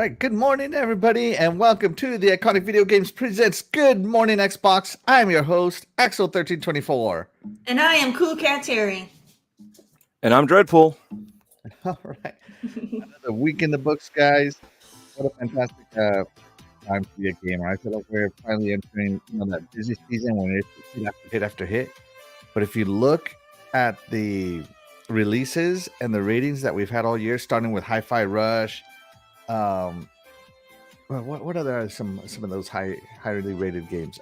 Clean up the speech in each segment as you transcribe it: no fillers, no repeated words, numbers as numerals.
right. Good morning, everybody, and welcome to the Iconic Video Games Presents Good Morning Xbox. I'm your host, Axel1324. And I am CoolCatTerri. And I'm DREADPOOL. All right. Another week in the books, guys. What a fantastic time to be a gamer. I feel like we're finally entering that busy season when it's hit after hit. But if you look at the releases and the ratings that we've had all year, starting with Hi-Fi Rush, what are some of those highly rated games?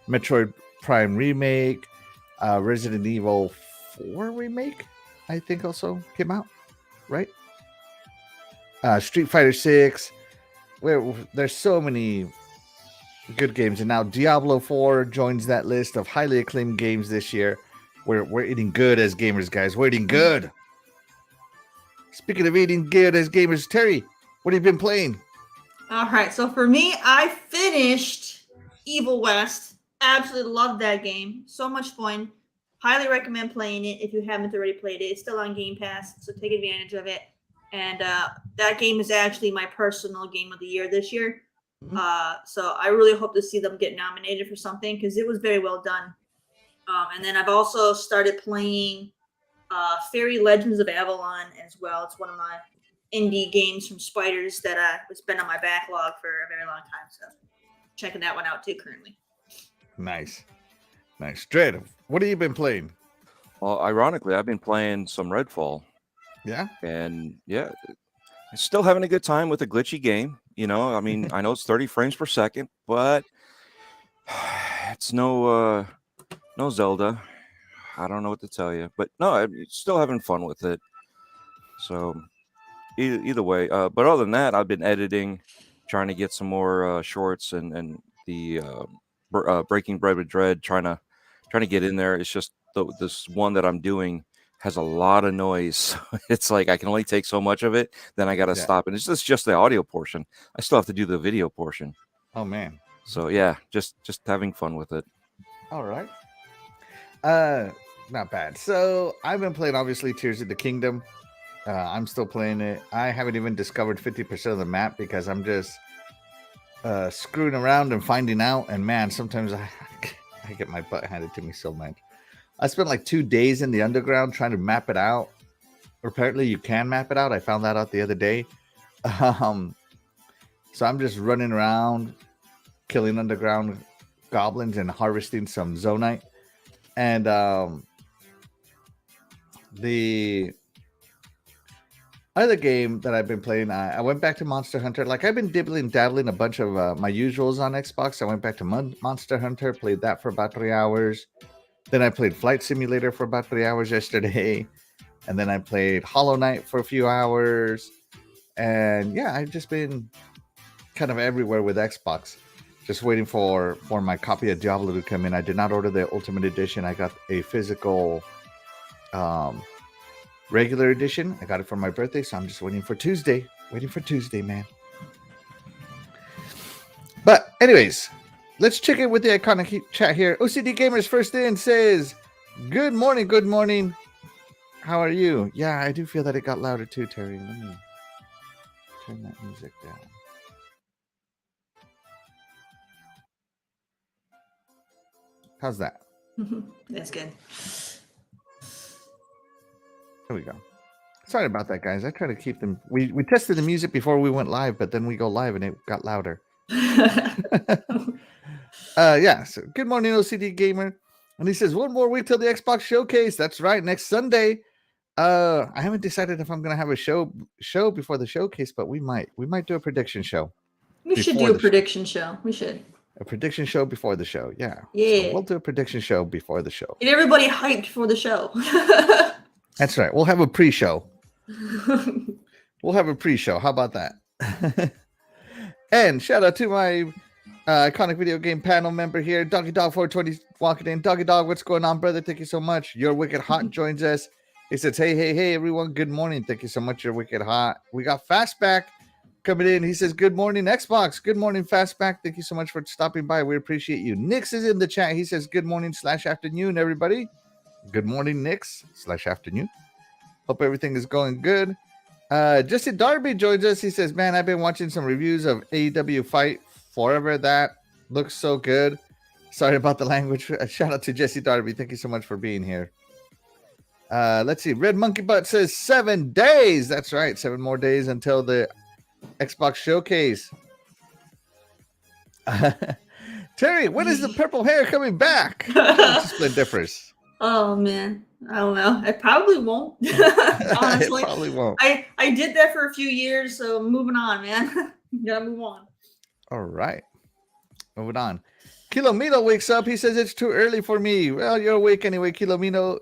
Metroid Prime Remake, Resident Evil 4 Remake, I think also came out, right? Street Fighter 6. There's so many good games, and now Diablo 4 joins that list of highly acclaimed games this year. We're eating good as gamers, guys. We're eating good. Speaking of eating good as gamers, Terry, what have you been playing? All right, so for me, I finished Evil West. Absolutely loved that game. So much fun. Highly recommend playing it if you haven't already played it. It's still on Game Pass, so take advantage of it. And that game is actually my personal game of the year this year. So I really hope to see them get nominated for something because it was very well done. And then I've also started playing Fairy Legends of Avalon as well. It's one of my indie games from Spiders that has been on my backlog for a very long time. So checking that one out too currently. Nice. Dread, what have you been playing? Well, ironically, I've been playing some Redfall. Yeah? And yeah, still having a good time with a glitchy game. You know, I mean, I know it's 30 frames per second, but it's no Zelda. I don't know what to tell you, but no, I'm still having fun with it. So either way, but other than that, I've been editing, trying to get some more shorts and the Breaking Bread with Dread, trying to get in there. It's just this one that I'm doing has a lot of noise. It's like I can only take so much of it, then I got to stop. And it's just the audio portion. I still have to do the video portion. Oh man. So yeah, just having fun with it. All right. Not bad. So I've been playing obviously Tears of the Kingdom. I'm still playing it. I haven't even discovered 50% of the map because I'm just screwing around and finding out. And man, sometimes I get my butt handed to me so much. I spent like 2 days in the underground trying to map it out. Apparently you can map it out. I found that out the other day. So I'm just running around killing underground goblins and harvesting some zonite. And the other game that I've been playing, I went back to Monster Hunter. Like I've been dabbling a bunch of my usuals on Xbox. I went back to Monster Hunter, played that for about 3 hours. Then I played Flight Simulator for about 3 hours yesterday. And then I played Hollow Knight for a few hours. And yeah, I've just been kind of everywhere with Xbox. Just waiting for my copy of Diablo to come in. I did not order the Ultimate Edition. I got a physical regular edition. I got it for my birthday, so I'm just waiting for Tuesday. Waiting for Tuesday, man. But anyways, let's check in with the iconic chat here. OCD Gamers first in says, good morning. How are you? Yeah, I do feel that it got louder too, Terry. Let me turn that music down. How's that? That's good. There we go. Sorry about that, guys. I try to keep them. We tested the music before we went live, but then we go live and it got louder. Yeah. So good morning, OCD Gamer. And he says, one more week till the Xbox Showcase. That's right. Next Sunday. I haven't decided if I'm gonna have a show before the showcase, but we might do a prediction show. We should do a prediction show. We should. A prediction show before the show. Yeah. Yeah. So we'll do a prediction show before the show. Get everybody hyped for the show. That's right. We'll have a pre-show. We'll have a pre-show. How about that? And shout out to my iconic video game panel member here, Doggy Dog 420 walking in. Doggy Dog, what's going on, brother? Thank you so much. You're Wicked Hot joins us. He says, hey, everyone. Good morning. Thank you so much. You're Wicked Hot. We got Fastback coming in. He says, good morning, Xbox. Good morning, Fastback. Thank you so much for stopping by. We appreciate you. Nix is in the chat. He says, good morning / afternoon, everybody. Good morning, Nix / afternoon. Hope everything is going good. Jesse Darby joins us. He says, man, I've been watching some reviews of AEW Fight Forever. That looks so good. Sorry about the language. Shout out to Jesse Darby. Thank you so much for being here. Let's see. Red Monkey Butt says 7 days. That's right. 7 more days until the Xbox Showcase. Terry, when is the purple hair coming back? Split difference. Oh man, I don't know. I probably won't. Honestly, probably won't. I did that for a few years, so moving on, man. Gotta move on. All right, moving on. Kilo Milo wakes up. He says it's too early for me. Well, you're awake anyway, Kilo Milo.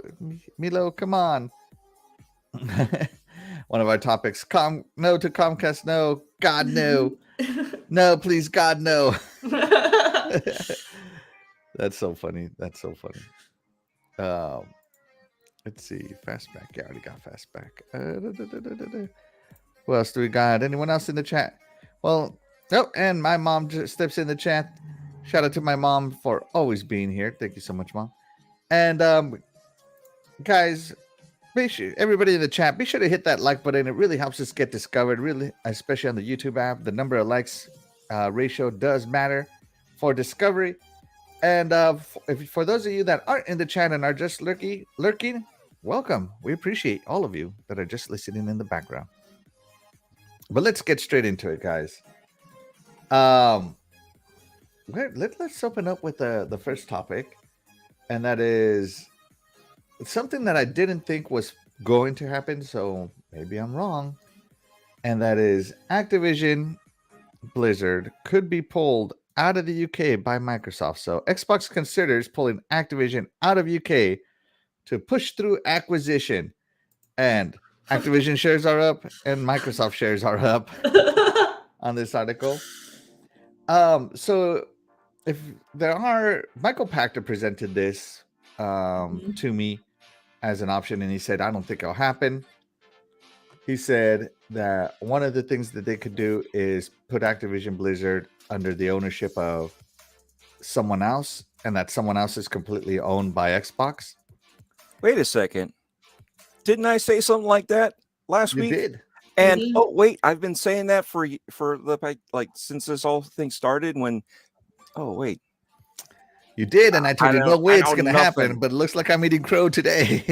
Milo, come on. One of our topics. No to Comcast. No. God, no. No, please, God, no. That's so funny. That's so funny. Let's see. Fastback. Yeah, I already got Fastback. What else do we got? Anyone else in the chat? Well, oh, and my mom just steps in the chat. Shout out to my mom for always being here. Thank you so much, Mom. And guys, everybody in the chat, be sure to hit that like button. It really helps us get discovered, really, especially on the YouTube app. The number of likes ratio does matter for discovery. And for those of you that aren't in the chat and are just lurking, welcome. We appreciate all of you that are just listening in the background. But let's get straight into it, guys. Let's open up with the first topic, and that is something that I didn't think was going to happen, so maybe I'm wrong, and that is Activision Blizzard could be pulled out of the UK by Microsoft. So Xbox considers pulling Activision out of UK to push through acquisition, and Activision shares are up and Microsoft shares are up on this article. So if there are, Michael Pachter presented this to me as an option, and he said, I don't think it'll happen. He said that one of the things that they could do is put Activision Blizzard under the ownership of someone else, and that someone else is completely owned by Xbox. Wait a second. Didn't I say something like that last week? You did. And oh wait, I've been saying that for the like since this whole thing started. When wait, you did, and I told you no way it's going to happen. nothing. But it looks like I'm eating crow today.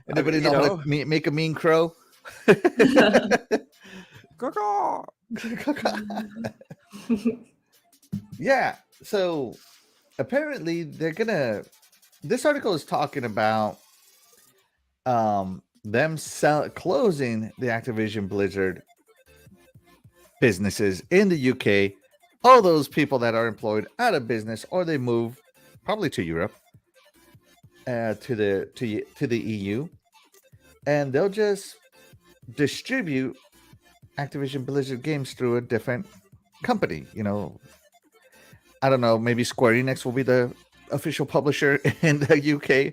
Anybody know how to make a mean crow? Yeah. So apparently they're gonna. This article is talking about them closing the Activision Blizzard businesses in the UK. All those people that are employed out of business, or they move probably to Europe, to the EU, and they'll just distribute Activision Blizzard games through a different company. You know, I don't know. Maybe Square Enix will be the official publisher in the UK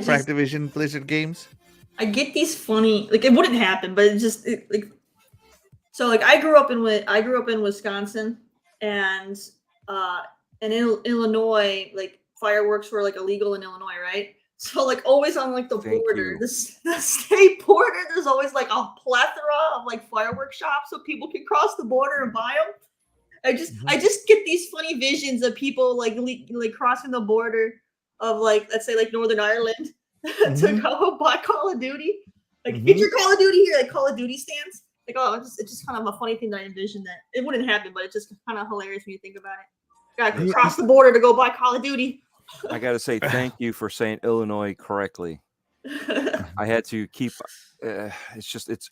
for Activision Blizzard games. I get these funny, like, it wouldn't happen, but I grew up in Wisconsin, and in Illinois, like, fireworks were like illegal in Illinois, right? So like always on like the border, the state border, there's always like a plethora of like fireworks shops so people can cross the border and buy them. I just get these funny visions of people like crossing the border of, like, let's say like Northern Ireland to go buy Call of Duty. Like, get your Call of Duty here, like Call of Duty stands. Like, it's just kind of a funny thing that I envisioned that it wouldn't happen, but it's just kind of hilarious when you think about it. Gotta cross the border to go buy Call of Duty. I got to say thank you for saying Illinois correctly. I had to keep. It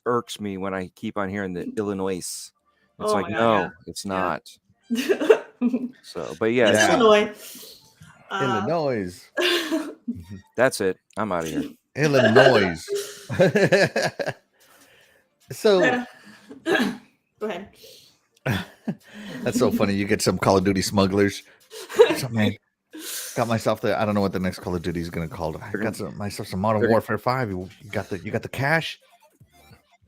irks me when I keep on hearing the Illinois. It's it's not. So, but yeah, it's Illinois. Illinois. That's it. I'm out of here. Illinois. So, go ahead. That's so funny. You get some Call of Duty smugglers. So, man, got myself I don't know what the next Call of Duty is going to call it. I got myself some Modern Warfare 5. You got the cash.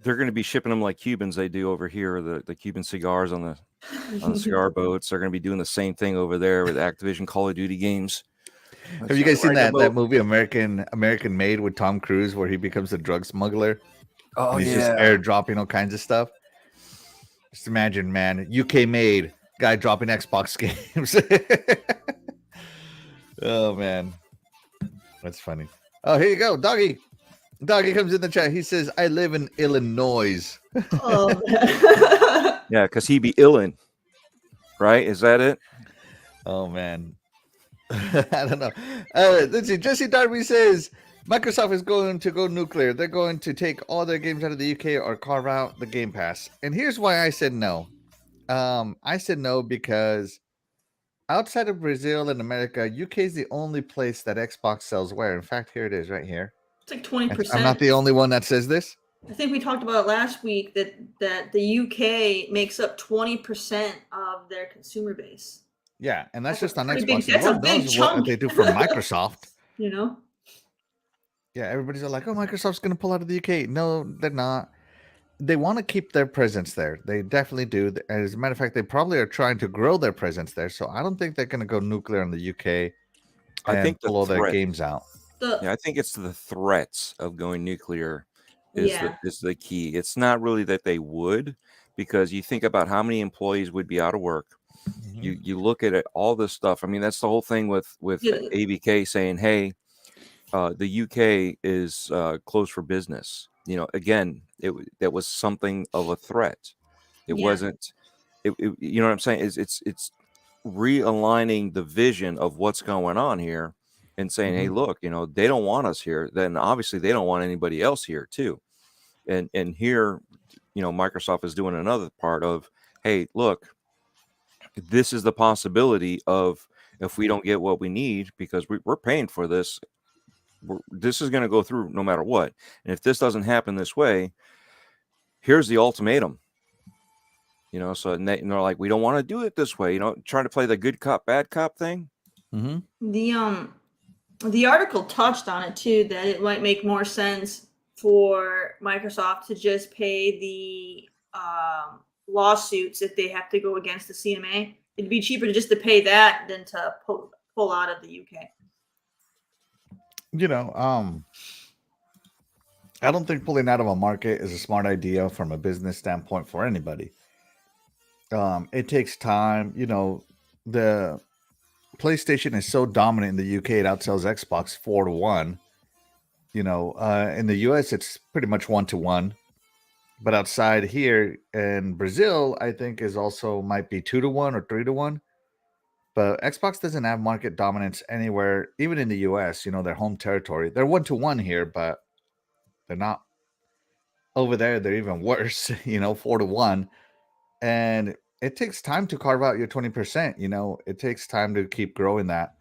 They're going to be shipping them like Cubans they do over here. The Cuban cigars on the cigar boats. They're going to be doing the same thing over there with Activision Call of Duty games. Have you guys seen that movie American Made with Tom Cruise where he becomes a drug smuggler? Oh, and he's just airdropping all kinds of stuff. Just imagine, man, UK made guy dropping Xbox games. Oh man, that's funny. Oh, here you go, Doggy. Doggy comes in the chat. He says, "I live in Illinois." Oh. Yeah, because he be illin, right? Is that it? Oh man, I don't know. Let's see. Jesse Darby says Microsoft is going to go nuclear. They're going to take all their games out of the UK or carve out the Game Pass. And here's why I said no. I said no because outside of Brazil and America, UK is the only place that Xbox sells where. In fact, here it is right here. It's like 20%. I'm not the only one that says this. I think we talked about it last week that the UK makes up 20% of their consumer base. Yeah, and that's just on pretty Xbox. big- that's a big chunk. What they do for Microsoft. You know? Yeah, everybody's like, oh, Microsoft's going to pull out of the UK. No, they're not. They want to keep their presence there. They definitely do. As a matter of fact, they probably are trying to grow their presence there. So I don't think they're going to go nuclear in the UK I think pull all their games out. I think it's the threats of going nuclear is the key. It's not really that they would, because you think about how many employees would be out of work. Mm-hmm. You look at it, all this stuff. I mean, that's the whole thing with ABK saying, hey, the UK is closed for business. You know, again, that was something of a threat. It wasn't. You know what I'm saying? It's realigning the vision of what's going on here, and saying, hey, look, you know, they don't want us here. Then obviously they don't want anybody else here too. And here, you know, Microsoft is doing another part of, hey, look, this is the possibility of if we don't get what we need, because we're paying for this. This is going to go through no matter what. And if this doesn't happen this way, here's the ultimatum. You know, so and they're like, we don't want to do it this way. You know, trying to play the good cop, bad cop thing. Mm-hmm. The article touched on it too, that it might make more sense for Microsoft to just pay the lawsuits if they have to go against the CMA. It'd be cheaper to pay that than to pull out of the UK. You know, I don't think pulling out of a market is a smart idea from a business standpoint for anybody. It takes time. You know, the PlayStation is so dominant in the UK, it outsells Xbox 4-1. You know, in the US, it's pretty much 1-1. But outside here in Brazil, I think is also might be 2-1 or 3-1. But Xbox doesn't have market dominance anywhere, even in the US, you know, their home territory. They're 1-1 here, but they're not over there. They're even worse, you know, 4-1. And it takes time to carve out your 20%. You know, it takes time to keep growing that.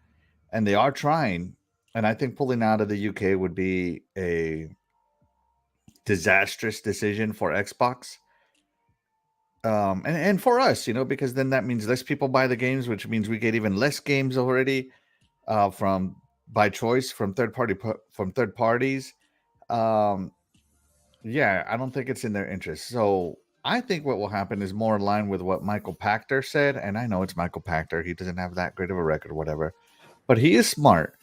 And they are trying. And I think pulling out of the UK would be a disastrous decision for Xbox. And for us, you know, because then that means less people buy the games, which means we get even less games already from by choice from third parties. Yeah, I don't think it's in their interest. So I think what will happen is more in line with what Michael Pachter said. And I know it's Michael Pachter. He doesn't have that great of a record or whatever, but he is smart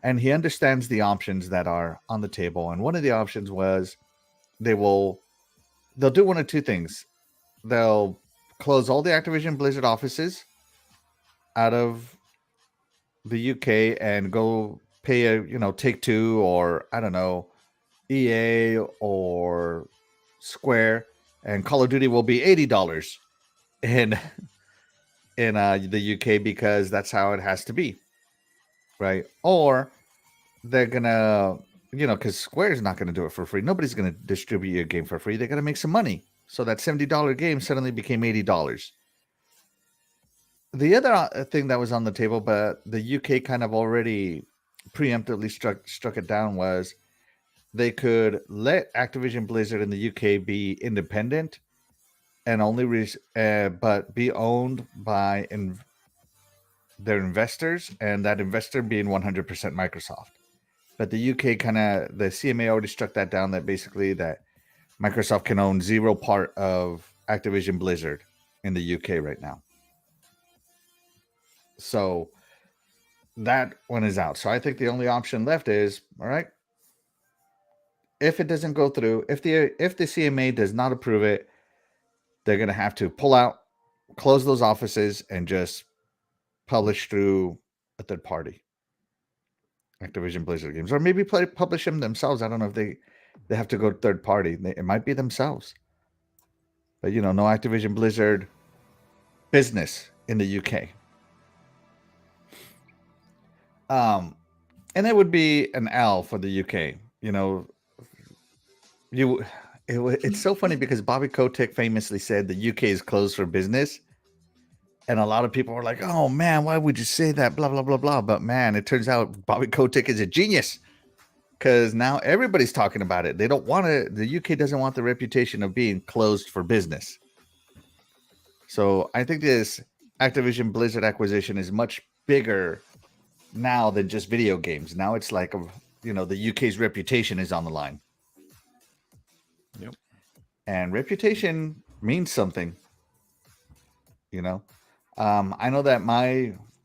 and he understands the options that are on the table. And one of the options was they'll do one of two things. They'll close all the Activision Blizzard offices out of the UK and go pay Take-Two or I don't know, EA or Square, and Call of Duty will be $80 in the UK because that's how it has to be, right? Or they're gonna, because Square is not going to do it for free. Nobody's going to distribute your game for free. They got to make some money. So that $70 game suddenly became $80. The other thing that was on the table, but the UK kind of already preemptively struck it down, was they could let Activision Blizzard in the UK be independent and only but be owned by their investors, and that investor being 100% Microsoft. But the UK the CMA already struck that down, that basically that Microsoft can own zero part of Activision Blizzard in the UK right now. So that one is out. So I think the only option left is, all right, if it doesn't go through, if the CMA does not approve it, they're going to have to pull out, close those offices, and just publish through a third party. Activision Blizzard games, or maybe publish them themselves. I don't know if they have to go third party. It might be themselves, but no Activision Blizzard business in the UK. And it would be an L for the UK. It's so funny because Bobby Kotick famously said the UK is closed for business. And a lot of people were like, oh, man, why would you say that? Blah, blah, blah, blah. But, man, it turns out Bobby Kotick is a genius because now everybody's talking about it. They don't want to. The UK doesn't want the reputation of being closed for business. So I think this Activision Blizzard acquisition is much bigger now than just video games. Now it's like, the UK's reputation is on the line. Yep. And reputation means something, I know that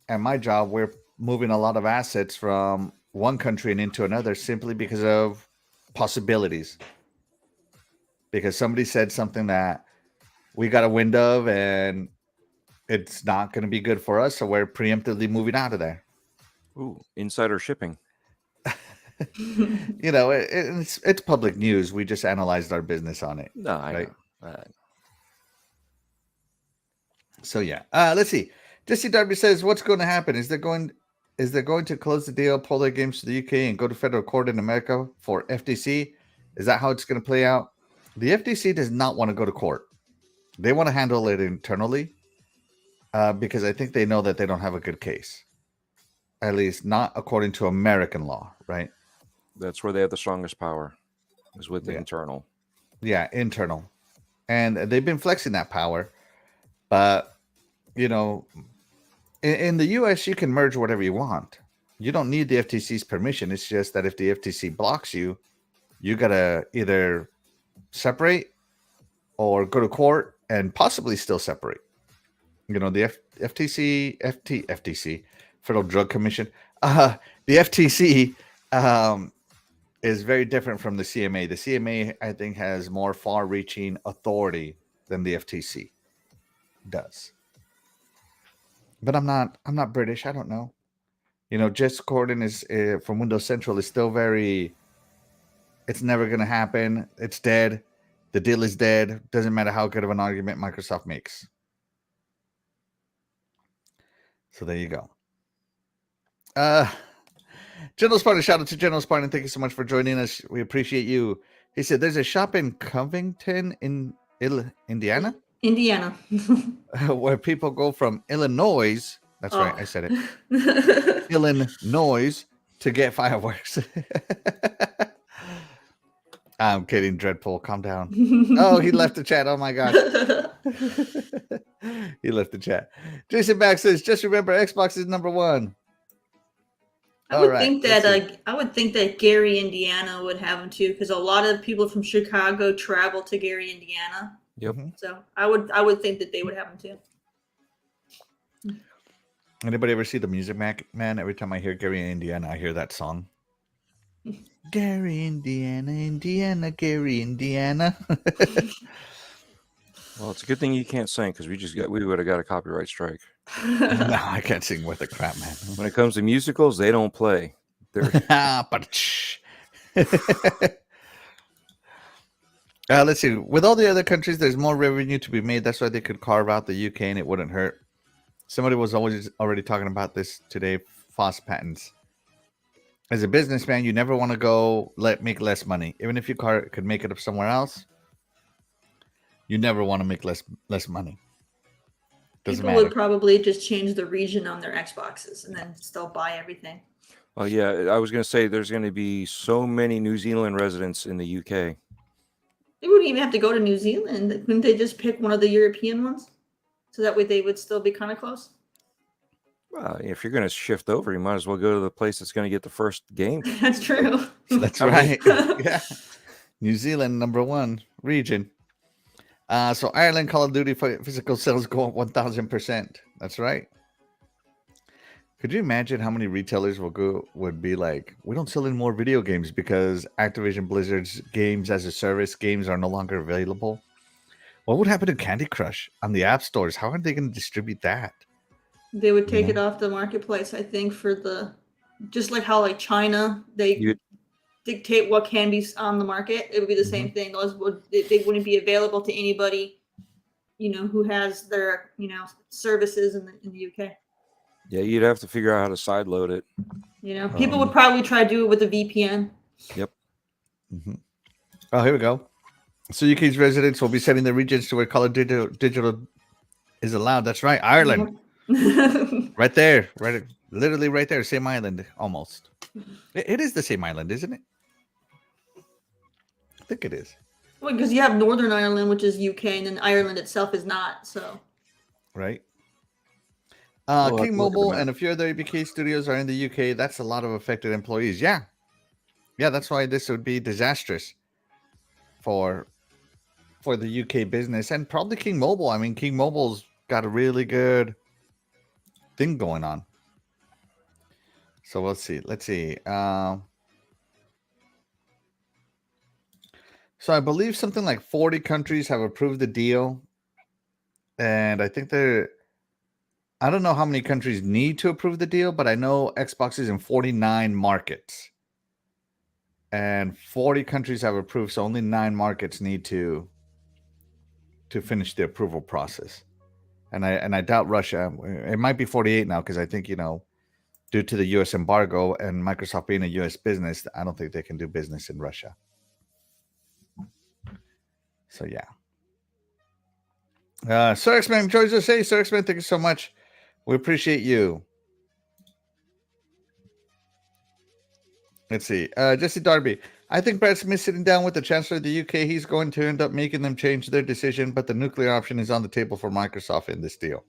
at my job, we're moving a lot of assets from one country and into another simply because of possibilities. Because somebody said something that we got a wind of and it's not going to be good for us. So we're preemptively moving out of there. Ooh, insider shipping. It's public news. We just analyzed our business on it. No, right? I know. So yeah, let's see. Jesse Darby says, "What's going to happen? Is they going to close the deal, pull their games to the UK, and go to federal court in America for FTC? Is that how it's going to play out?" The FTC does not want to go to court. They want to handle it internally because I think they know that they don't have a good case, at least not according to American law, right? That's where they have the strongest power, is with the internal. Yeah, internal, and they've been flexing that power. But, in the U.S., you can merge whatever you want. You don't need the FTC's permission. It's just that if the FTC blocks you, you got to either separate or go to court and possibly still separate. The FTC, Federal Drug Commission, the FTC is very different from the CMA. The CMA, I think, has more far-reaching authority than the FTC does. But I'm not British. I don't know. Jess Gordon is from Windows Central is still very. It's never going to happen. It's dead. The deal is dead. Doesn't matter how good of an argument Microsoft makes. So there you go. General Spartan, shout out to General Spartan. Thank you so much for joining us. We appreciate you. He said there's a shop in Covington in Indiana. Indiana. Where people go from Illinois. That's right. I said it. Illinois to get fireworks. I'm kidding, DREADPOOL. Calm down. Oh, he left the chat. Oh my gosh. He left the chat. Jason Back says, just remember Xbox is number one. I would think that Gary, Indiana would have them too, because a lot of people from Chicago travel to Gary, Indiana. Yep. So I would think that they would have them too. Anybody ever see the Music Man? Every time I hear Gary, Indiana, I hear that song. Gary, Indiana, Gary, Indiana. Well, it's a good thing you can't sing because we would have got a copyright strike. No, I can't sing with a crap, man. When it comes to musicals, they don't play. Let's see. With all the other countries, there's more revenue to be made. That's why they could carve out the UK and it wouldn't hurt. Somebody was already talking about this today. FOSS patents. As a businessman, you never want to go make less money. Even if you could make it up somewhere else, you never want to make less money. Doesn't People matter. would probably just change the region on their Xboxes and then still buy everything. Oh, yeah. I was going to say there's going to be so many New Zealand residents in the UK. They wouldn't even have to go to New Zealand. Couldn't they just pick one of the European ones? So that way they would still be kind of close? Well, if you're going to shift over, you might as well go to the place that's going to get the first game. That's true. That's right. Yeah. New Zealand, number one region. So Ireland Call of Duty physical sales go up 1,000%. That's right. Could you imagine how many retailers would be like, we don't sell any more video games because Activision Blizzard's games as a service games are no longer available? What would happen to Candy Crush on the app stores? How are they going to distribute that? They would take it off the marketplace, I think, for the just like how like China they dictate what can be on the market. It would be the same thing. Those they wouldn't be available to anybody, who has their services in the UK. Yeah, you'd have to figure out how to sideload it. People would probably try to do it with a VPN. Yep. Oh, here we go. So UK's residents will be sending their regions to where color digital is allowed. That's right, Ireland. Right there, literally right there, same island, almost. It is the same island, isn't it? I think it is. Well, because you have Northern Ireland, which is UK, and then Ireland itself is not. So. Right. King Mobile and a few other ABK studios are in the UK. That's a lot of affected employees. Yeah, that's why this would be disastrous for the UK business and probably King Mobile. I mean, King Mobile's got a really good thing going on. So let's see. So I believe something like 40 countries have approved the deal, and I think I don't know how many countries need to approve the deal, but I know Xbox is in 49 markets. And 40 countries have approved, so only 9 markets need to finish the approval process. And I doubt Russia. It might be 48 now because I think, due to the US embargo and Microsoft being a US business, I don't think they can do business in Russia. So yeah. Sir X-Men joins us. Hey, Sir X-Men, thank you so much. We appreciate you. Let's see. Jesse Darby. I think Brad Smith sitting down with the Chancellor of the UK, he's going to end up making them change their decision, but the nuclear option is on the table for Microsoft in this deal.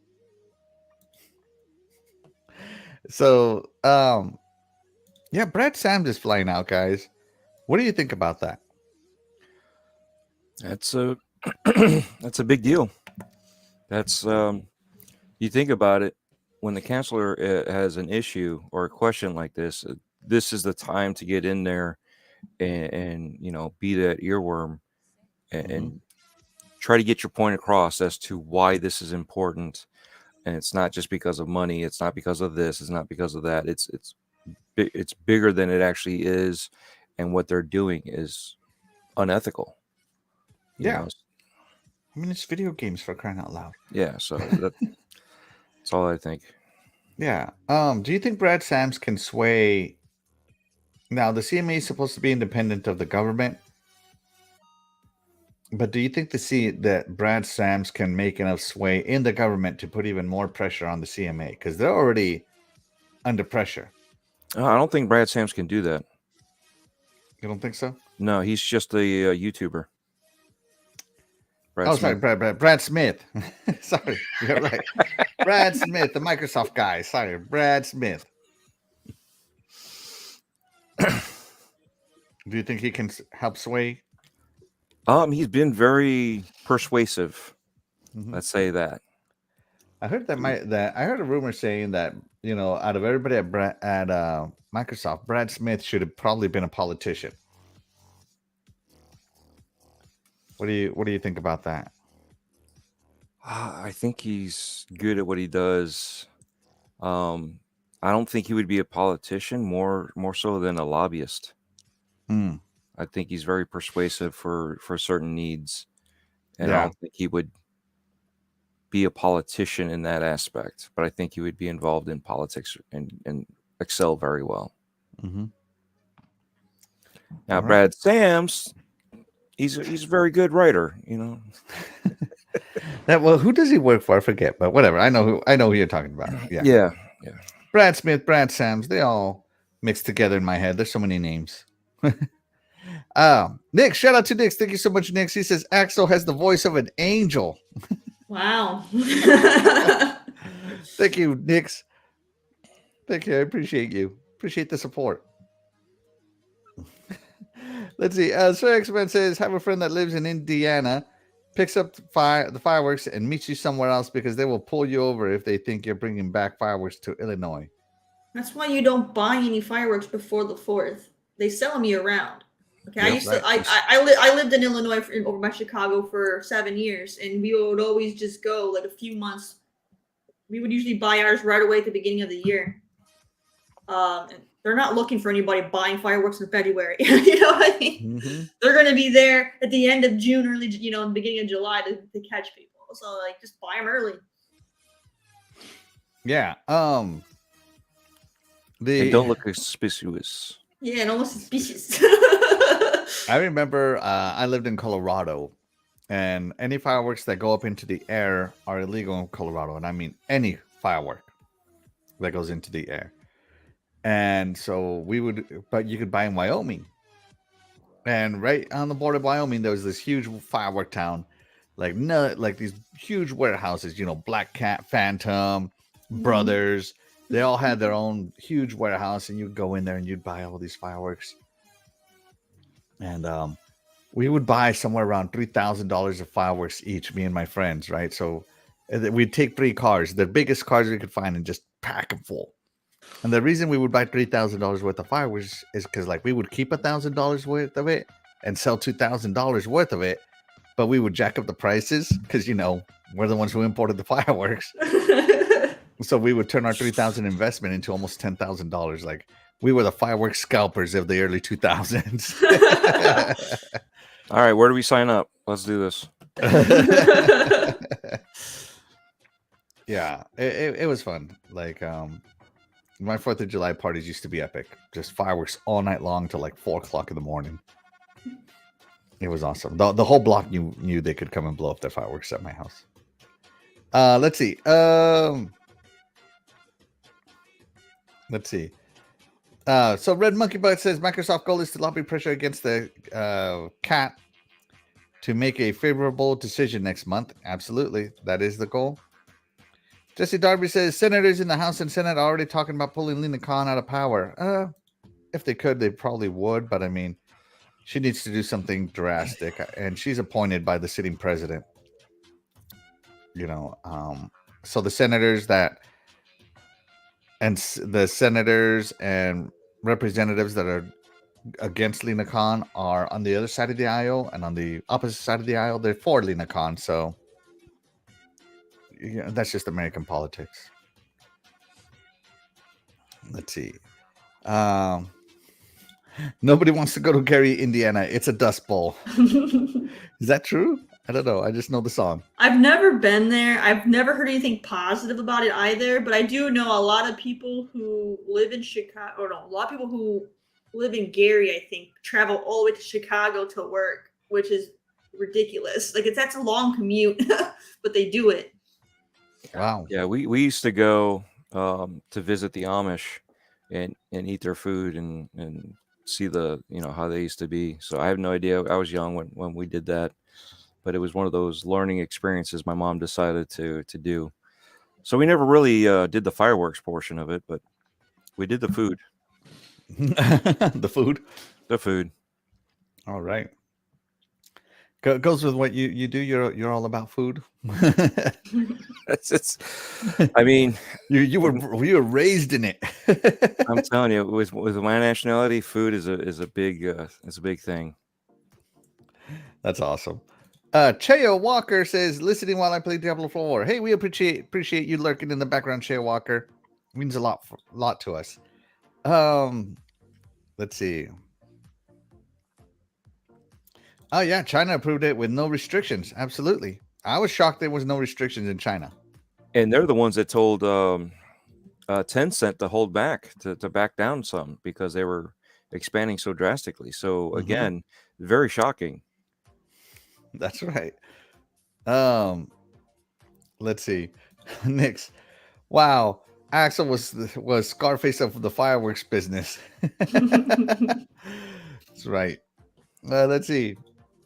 So, yeah, Brad Sams is flying out, guys. What do you think about that? That's a big deal. That's you think about it, when the Chancellor has an issue or a question like this, this is the time to get in there and be that earworm and try to get your point across as to why this is important. And it's not just because of money. It's not because of this. It's not because of that. It's bigger than it actually is, and what they're doing is unethical. Yeah. I mean, it's video games, for crying out loud. Yeah, so that's all I think. Yeah. Do you think Brad Sams can sway? Now, the CMA is supposed to be independent of the government, but do you think that Brad Sams can make enough sway in the government to put even more pressure on the CMA? Because they're already under pressure. I don't think Brad Sams can do that. You don't think so? No, he's just a YouTuber. Brad Smith. Sorry, you're right. Brad Smith, the Microsoft guy. Sorry, Brad Smith. Do you think he can help sway? He's been very persuasive. Let's say that. I heard I heard a rumor saying that out of everybody at Microsoft, Brad Smith should have probably been a politician. What do you think about that? I think he's good at what he does. I don't think he would be a politician, more so than a lobbyist. I think he's very persuasive for certain needs, and I don't think he would be a politician in that aspect. But I think he would be involved in politics and excel very well. Now, Brad Sams, he's a very good writer, Well, who does he work for? I forget, but whatever. I know who you're talking about. Yeah. Brad Smith, Brad Sams, they all mixed together in my head. There's so many names. Nick, shout out to Nick. Thank you so much, Nick. He says Axel has the voice of an angel. Wow. Thank you, Nick. Thank you. I appreciate you. Appreciate the support. Let's see. Sir X-Men says, have a friend that lives in Indiana, picks up the fireworks and meets you somewhere else because they will pull you over if they think you're bringing back fireworks to Illinois. That's why you don't buy any fireworks before the 4th. They sell them year round. Okay, I Yep. used to. Right. I lived in Illinois over by Chicago for 7 years, and we would always just go like a few months. We would usually buy ours right away at the beginning of the year. And they're not looking for anybody buying fireworks in February. You know what I mean? Mhm. They're going to be there at the end of June, early, in the beginning of July to catch people. So like, just buy them early. Yeah. And don't look suspicious. Yeah, and almost suspicious. I remember I lived in Colorado, and any fireworks that go up into the air are illegal in Colorado, and I mean any firework that goes into the air. And so but you could buy in Wyoming. And right on the border of Wyoming, there was this huge firework town, like these huge warehouses, Black Cat, Phantom, Brothers. They all had their own huge warehouse, and you'd go in there and you'd buy all these fireworks. And we would buy somewhere around $3,000 of fireworks each, me and my friends, right? So we'd take 3 cars, the biggest cars we could find, and just pack them full. And the reason we would buy $3,000 worth of fireworks is because, like, we would keep $1,000 worth of it and sell $2,000 worth of it, but we would jack up the prices because we're the ones who imported the fireworks. So we would turn our $3,000 investment into almost $10,000. Like, we were the fireworks scalpers of the early 2000s. All right, where do we sign up? Let's do this. Yeah, it was fun. Like, my 4th of July parties used to be epic. Just fireworks all night long till like 4 o'clock in the morning. It was awesome. The whole block knew they could come and blow up their fireworks at my house. Let's see. Let's see. So Red Monkey Butt says Microsoft goal is to lobby pressure against the CAT to make a favorable decision next month. Absolutely. That is the goal. Jesse Darby says senators in the House and Senate are already talking about pulling Lena Khan out of power. If they could, they probably would. But I mean, she needs to do something drastic, and she's appointed by the sitting president. So the senators and representatives that are against Lena Khan are on the other side of the aisle, and on the opposite side of the aisle, they're for Lena Khan. So that's just American politics. Let's see. Nobody wants to go to Gary, Indiana. It's a dust bowl. Is that true? I don't know. I just know the song. I've never been there. I've never heard anything positive about it either, but I do know a lot of people who live in Chicago, a lot of people who live in Gary, I think, travel all the way to Chicago to work, which is ridiculous. Like, that's a long commute, but they do it. Wow. Yeah, we used to go to visit the Amish and eat their food and see how they used to be. So I have no idea. I was young when we did that, but it was one of those learning experiences my mom decided to do. So we never really did the fireworks portion of it, but we did the food. The food. All right. Goes with what you do. You're all about food. I mean, you were raised in it. I'm telling you, with my nationality, food is a big thing. That's awesome. Cheo Walker says, listening while I play Diablo 4. Hey, we appreciate you lurking in the background, Cheo Walker. It means a lot to us. Let's see. Oh yeah, China approved it with no restrictions. Absolutely. I was shocked there was no restrictions in China. And they're the ones that told Tencent to hold back, to back down some, because they were expanding so drastically. So again, very shocking. That's right. Let's see. Nix. Wow. Axel was Scarface of the fireworks business. That's right. Let's see.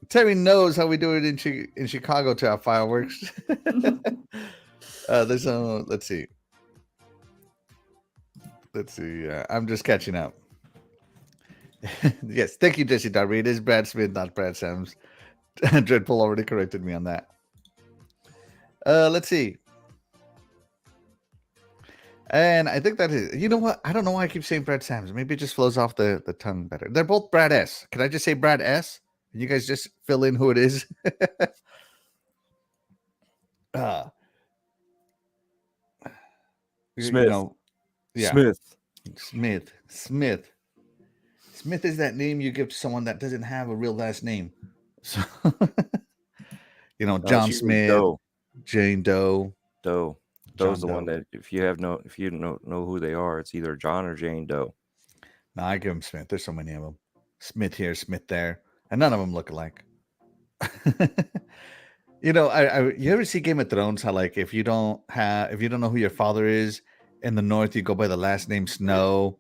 Terri knows how we do it in Chicago to have fireworks. Let's see. I'm just catching up. Yes, thank you, Jesse Darby. It is Brad Smith, not Brad Sams. Dreadpool already corrected me on that. Let's see. And I think that is, you know what? I don't know why I keep saying Brad Sams. Maybe it just flows off the tongue better. They're both Brad S. Can I just say Brad S? You guys just fill in who it is. Smith. You know, yeah. Smith. Smith is that name you give to someone that doesn't have a real last name. So, you know, John Smith, Doe. Jane Doe. Doe's the one that if you don't know who they are, it's either John or Jane Doe. No, I give him Smith. There's so many of them. Smith here, Smith there, and none of them look alike. You know, you ever see Game of Thrones? How like if you don't know who your father is, in the north you go by the last name Snow,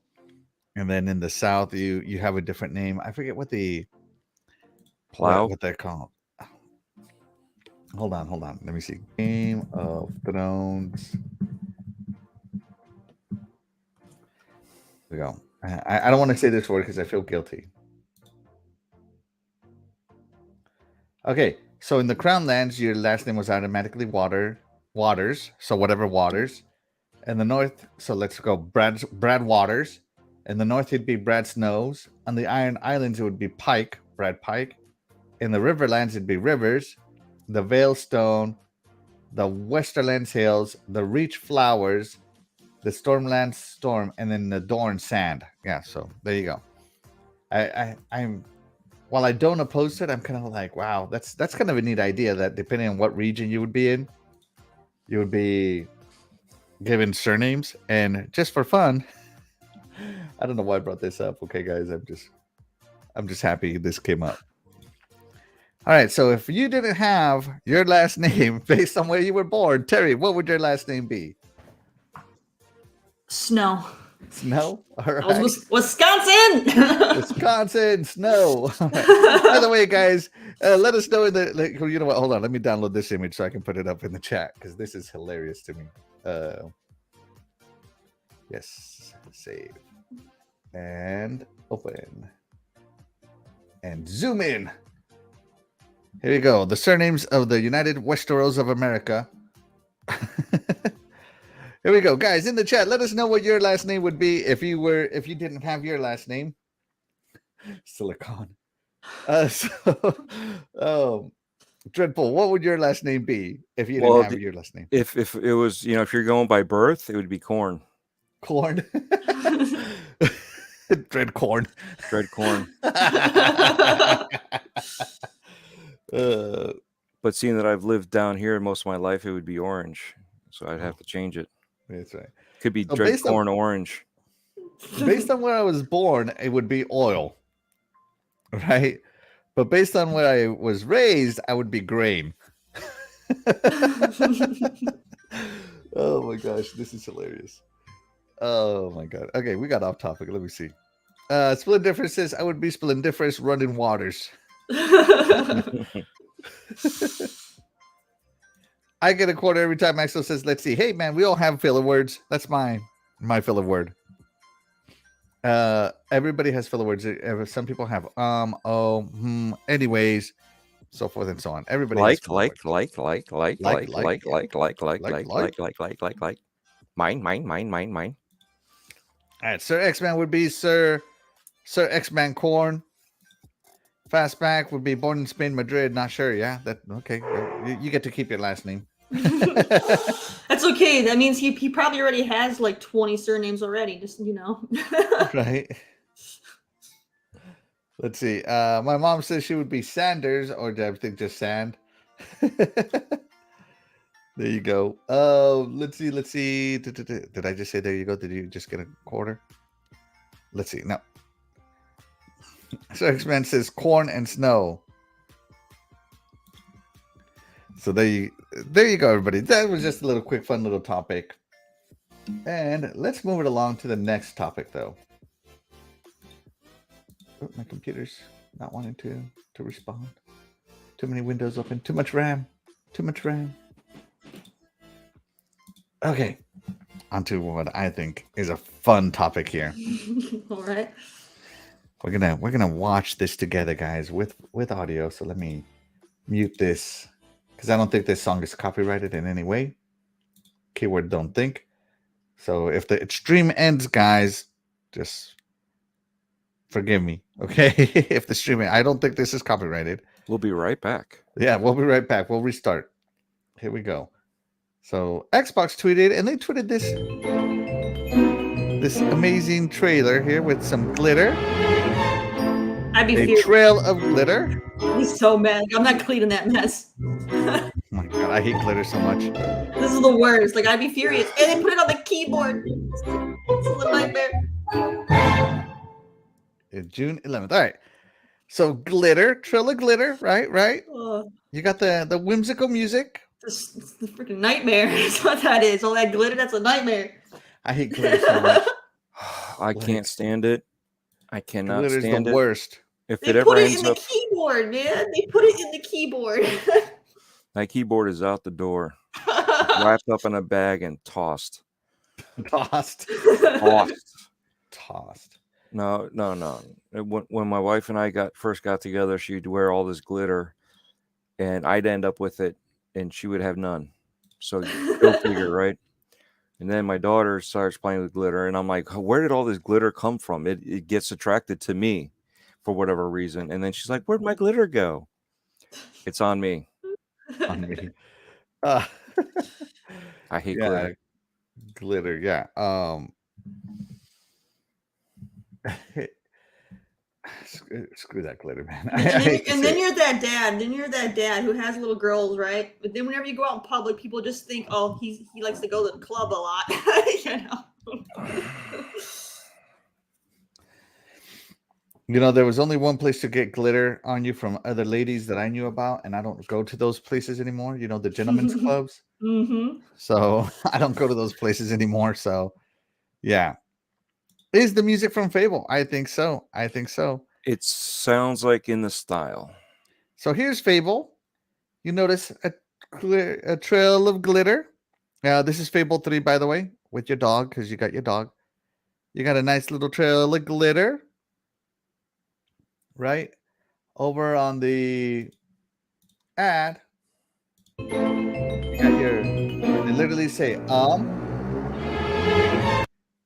and then in the south you have a different name. I forget what what they're called. Hold on. Let me see. Game of Thrones. Here we go. I don't want to say this word because I feel guilty. Okay, so in the Crown Lands, your last name was automatically Waters. So whatever Waters. In the north, so let's go Brad Waters. In the north, it'd be Brad Snows. On the Iron Islands, it would be Pike, Brad Pike. In the Riverlands, it'd be Rivers. The Veilstone, the Westerlands Hills, the Reach Flowers, the Stormlands Storm, and then the Dorn Sand. Yeah, so there you go. I'm while I don't oppose it, I'm kind of like, wow, that's kind of a neat idea that depending on what region you would be in, you would be given surnames. And just for fun, I don't know why I brought this up. Okay, guys, I'm just happy this came up. All right, so if you didn't have your last name based on where you were born, Terry, what would your last name be? Snow. Snow? All right. Wisconsin! Wisconsin, Snow. By the way, guys, let us know in the, you know what, hold on, let me download this image so I can put it up in the chat because this is hilarious to me. Yes, save. And open. And zoom in. Here we go. The surnames of the United Westeros of America. Here we go, guys. In the chat, let us know what your last name would be if you didn't have your last name. Silicon. Dreadpool, what would your last name be if you didn't have your last name? If it was, if you're going by birth, it would be Corn. Corn. Dreadcorn. But seeing that I've lived down here most of my life, it would be Orange. So I'd have to change it. That's right. Could be Dreadcorn Orange. Based on where I was born, it would be Oil. Right? But based on where I was raised, I would be Grain. Oh my gosh, this is hilarious. Oh my god. Okay, we got off topic. Let me see. Splendiferous says I would be Splendiferous Running Waters. I get a quarter every time Maxwell says, let's see. Hey man, we all have filler words. That's my filler word. Everybody has filler words. Some people have anyways, so forth and so on. Everybody like. Mine. All right, Sir X-Man would be Sir X-Man Corn. Fastback would be born in Spain, Madrid. Not sure. Yeah, that okay. You get to keep your last name. That's okay. That means he probably already has like 20 surnames already. Just Right. Let's see. My mom says she would be Sanders, or did I think just Sand? There you go. Let's see. Did I just say there you go? Did you just get a quarter? Let's see. No. So X-Man says corn and snow. So there you go, everybody. That was just a little quick, fun little topic. And let's move it along to the next topic, though. Oh, my computer's not wanting to respond. Too many windows open. Too much RAM. Okay. On to what I think is a fun topic here. All right. We're gonna watch this together, guys, with audio. So let me mute this because I don't think this song is copyrighted in any way. Keyword don't think. So if the stream ends, guys, just forgive me, okay? If the stream, I don't think this is copyrighted. We'll be right back. Yeah, we'll be right back. We'll restart. Here we go. So Xbox tweeted, and they tweeted this amazing trailer here with some glitter. I'd be A furious. trail of glitter. I'd be so mad. I'm not cleaning that mess. Oh my god, I hate glitter so much. This is the worst. Like, I'd be furious. And they put it on the keyboard. It's a nightmare. June 11th. All right. So glitter, trail of glitter, right? Oh, You got the whimsical music. it's the freaking nightmare. That's what that is. All that glitter, that's a nightmare. I hate glitter so much. I can't stand it. I cannot Glitter's stand the it. worst. If They it ever put it ends in the up, keyboard, man. They put it in the keyboard. my keyboard is out the door, wrapped up in a bag and tossed. Tossed. Tossed. No. When my wife and I first got together, she'd wear all this glitter, and I'd end up with it, and she would have none. So go figure, right? And then my daughter starts playing with glitter, and I'm like, where did all this glitter come from? It gets attracted to me for whatever reason. And then she's like, where'd my glitter go? It's on me. On me. I hate Yeah, glitter. glitter. Yeah. Screw that glitter, man. And then you're that dad. Then you're that dad who has little girls, right? But then whenever you go out in public, people just think, oh, he likes to go to the club a lot. You know. You know, there was only one place to get glitter on you from other ladies that I knew about, and I don't go to those places anymore. You know, the gentlemen's clubs. Mm-hmm. So I don't go to those places anymore. So, yeah. Is the music from Fable? I think so. It sounds like in the style. So here's Fable. You notice a trail of glitter. This is Fable 3, by the way, with your dog, because you got your dog. You got a nice little trail of glitter. Right? Over on the ad, you got they literally say,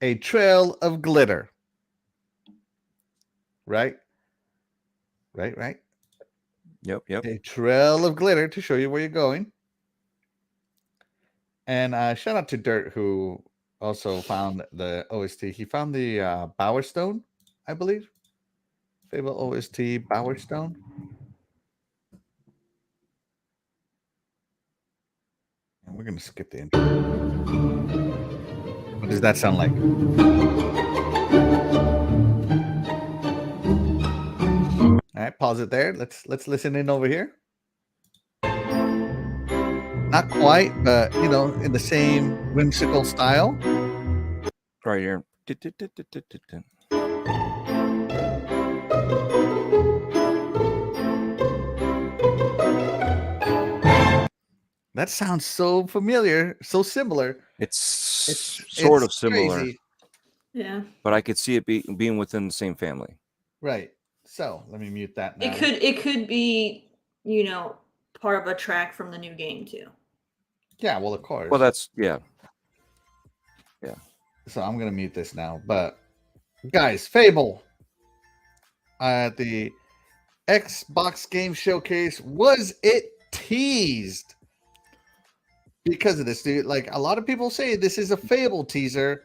a trail of glitter. Right? Yep. A trail of glitter to show you where you're going. And shout out to Dirt, who also found the OST. He found the Bower Stone, I believe. Fable OST Bower Stone. And we're going to skip the intro. What does that sound like? All right, pause it there. Let's listen in over here. Not quite, but you know, in the same whimsical style. Right here. That sounds so familiar, so similar. It's sort of similar. Crazy. Yeah. But I could see it being within the same family. Right. So let me mute that now. It could be, you know, part of a track from the new game too. Yeah, well, of course. Well, that's yeah. So I'm gonna mute this now. But guys, Fable at the Xbox Game Showcase, was it teased? Because of this, dude. Like a lot of people say this is a Fable teaser.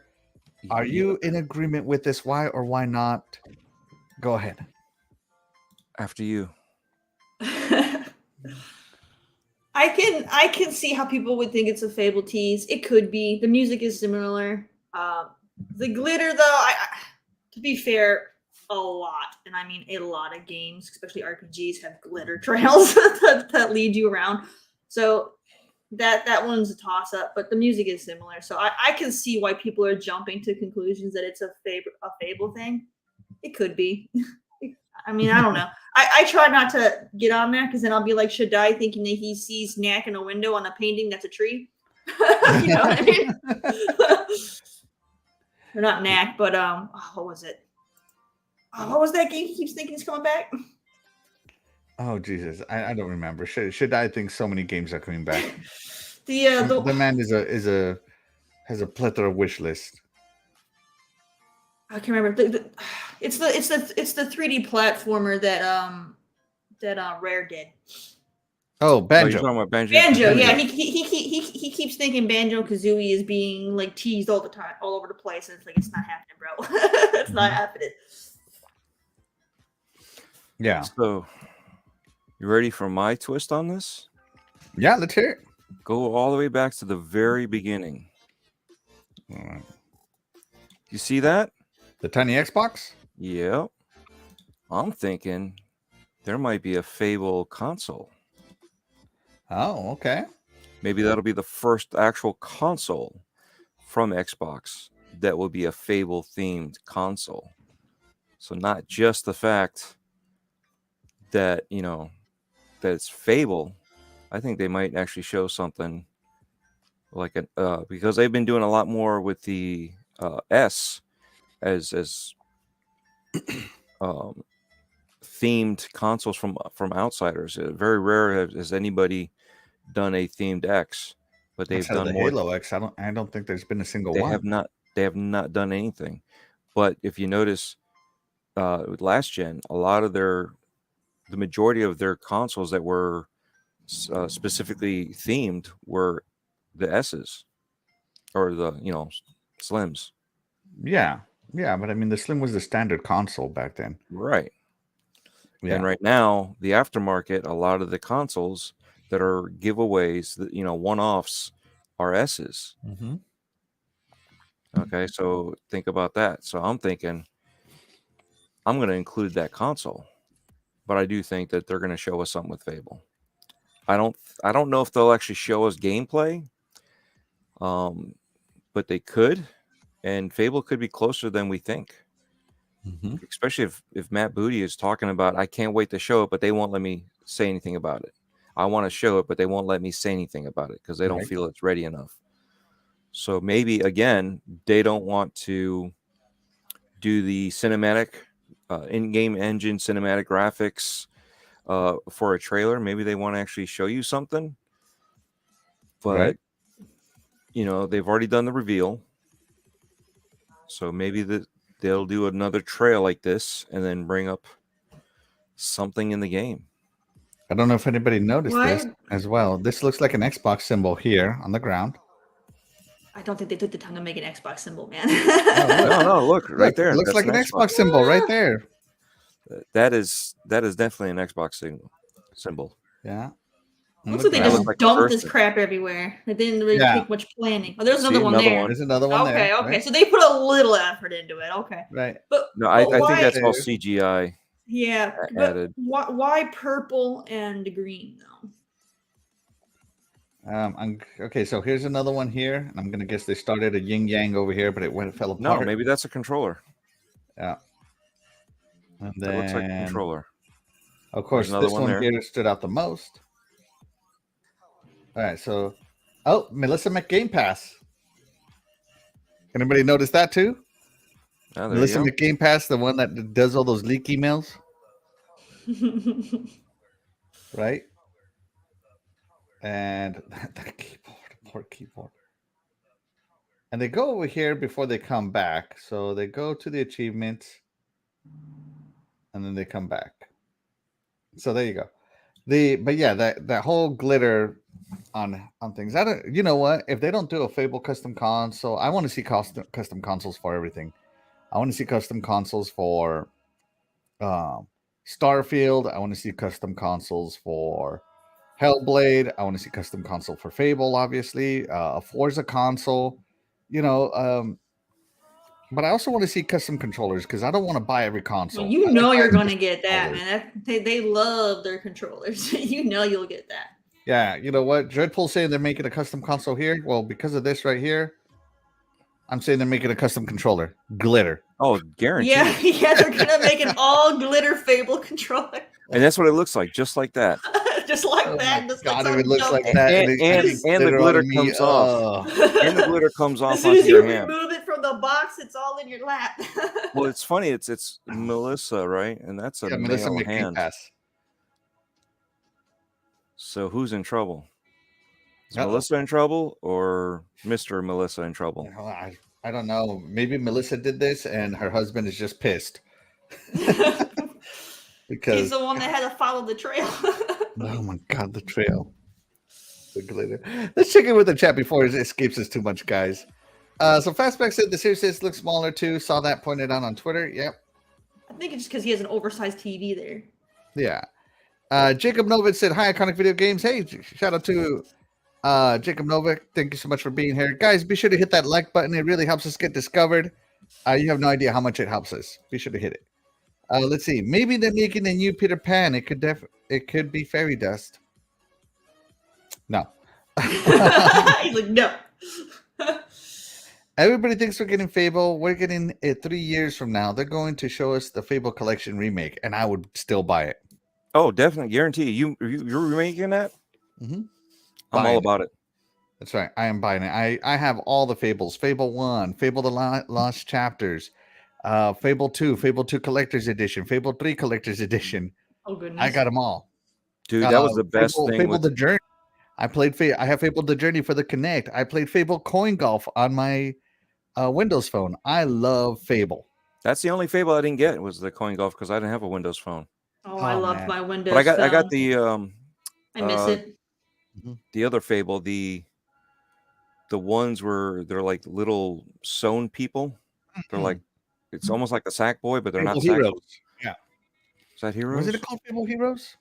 Are you in agreement with this? Why or why not? Go ahead. After you. I can see how people would think it's a Fable tease. It could be. The music is similar. The glitter, though, to be fair, a lot, and I mean a lot of games, especially RPGs, have glitter trails that lead you around. So that one's a toss-up, but the music is similar. So I can see why people are jumping to conclusions that it's a Fable thing. It could be. I mean, I don't know. I try not to get on that because then I'll be like Shaddai thinking that he sees Knack in a window on a painting that's a tree. You know what I mean? Or not Knack, but what was it? What was that game he keeps thinking is coming back? Oh Jesus, I don't remember. Should I think so many games are coming back? The man is a has a plethora of wish list. I can't remember. It's the 3D platformer that Rare did. Oh, Oh, Banjo. you're talking about Banjo. Banjo, Kazooie. yeah. He keeps thinking Banjo Kazooie is being like teased all the time, all over the place. And it's like it's not happening, bro. It's not happening. Yeah. So, you ready for my twist on this? Yeah, let's hear it. Go all the way back to the very beginning. All right. You see that? The tiny Xbox? Yep. I'm thinking there might be a Fable console. Oh, okay. Maybe that'll be the first actual console from Xbox that will be a Fable themed console. So not just the fact that, that it's Fable. I think they might actually show something like because they've been doing a lot more with the S as themed consoles from outsiders. Very rare has anybody done a themed X, but they've Outside of done the more. Halo X. I don't think there's been a single They one. have not done anything. But if you notice, with last gen, the majority of their consoles that were specifically themed were the S's or the Slims. Yeah, but I mean, the Slim was the standard console back then. Right. Yeah. And right now, the aftermarket, a lot of the consoles that are giveaways, one-offs, are S's. Mm-hmm. Okay, so think about that. So I'm thinking I'm going to include that console, but I do think that they're going to show us something with Fable. I don't know if they'll actually show us gameplay, but they could, and Fable could be closer than we think. Mm-hmm. Especially if Matt Booty is talking about, I can't wait to show it, but they won't let me say anything about it. I want to show it, but they won't let me say anything about it because they don't feel it's ready enough. So maybe, again, they don't want to do the cinematic, in-game engine cinematic graphics for a trailer. Maybe they want to actually show you something. But, they've already done the reveal. So maybe they'll do another trail like this and then bring up something in the game. I don't know if anybody noticed this as well. This looks like an Xbox symbol here on the ground. I don't think they took the time to make an Xbox symbol, man. Look right there. It looks like an Xbox symbol right there. That is definitely an Xbox symbol. Yeah. Looks like they just dumped this crap everywhere. They didn't really take much planning. Oh, there's another one there. There's another one there. Okay. Right? So they put a little effort into it. Okay. Right. But no, I think that's all CGI. Yeah. Added. But why purple and green though? Okay, so here's another one here, and I'm gonna guess they started a yin yang over here, but it fell apart. No, maybe that's a controller. Yeah. And then that looks like a controller. Of course, this one here stood out the most. All right, so Melissa McGame Pass. Anybody notice that too? Oh, Melissa McGame Pass, the one that does all those leak emails, right? And the poor keyboard. And they go over here before they come back. So they go to the achievements, and then they come back. So there you go. But yeah, that whole glitter on things. You know what? If they don't do a Fable custom console, I want to see custom consoles for everything. I want to see custom consoles for Starfield. I want to see custom consoles for Hellblade. I want to see custom console for Fable, obviously. A Forza console. But I also want to see custom controllers because I don't want to buy every console. Well, you're going to get that, man. They love their controllers. You'll get that. Yeah, you know what? DREADPOOL saying they're making a custom console here. Well, because of this right here, I'm saying they're making a custom controller. Glitter. Oh, guaranteed. Yeah, they're going to make an all glitter Fable controller. And that's what it looks like, just like that. Just like that. God, if it looks like that. And the glitter comes off. And the glitter comes off onto your hand. As soon as you remove it from the box, it's all in your lap. Well, it's funny. It's Melissa, right? And that's a male hand. Pass. So who's in trouble? Is Melissa in trouble or Mr. Melissa in trouble? I don't know. Maybe Melissa did this and her husband is just pissed. Because he's the one that had to follow the trail. oh my god, the trail. The glitter. Let's check in with the chat before it escapes us too much, guys. So Fastback said the Series looks smaller too. Saw that pointed out on Twitter. Yep. I think it's just because he has an oversized TV there. Yeah. Jacob Novik said, hi, Iconic Video Games. Hey, shout out to Jacob Novik. Thank you so much for being here. Guys, be sure to hit that like button. It really helps us get discovered. You have no idea how much it helps us. Be sure to hit it. Let's see. Maybe they're making a new Peter Pan. It could be fairy dust. No. He's like, no. Everybody thinks we're getting Fable. We're getting it 3 years from now. They're going to show us the Fable Collection remake, and I would still buy it. Oh, definitely. Guarantee you're remaking that? Mm-hmm. I'm all about it. That's right. I am buying it. I have all the Fables. Fable 1, Fable the Lost Chapters, Fable 2, Fable 2 Collector's Edition, Fable 3 Collector's Edition. Oh, goodness. I got them all. Dude, that was the best thing. Fable the Journey. I have Fable the Journey for the Kinect. I played Fable Coin Golf on my Windows phone. I love Fable. That's the only Fable I didn't get was the Coin Golf because I didn't have a Windows phone. Oh, I loved my Windows but phone. I got the I miss it. The other Fable, the ones where they're like little sewn people. They're like, it's almost like the Sackboy, but they're Fable not Heroes. Sackboy. Yeah. Is that Heroes? Was it called Fable Heroes?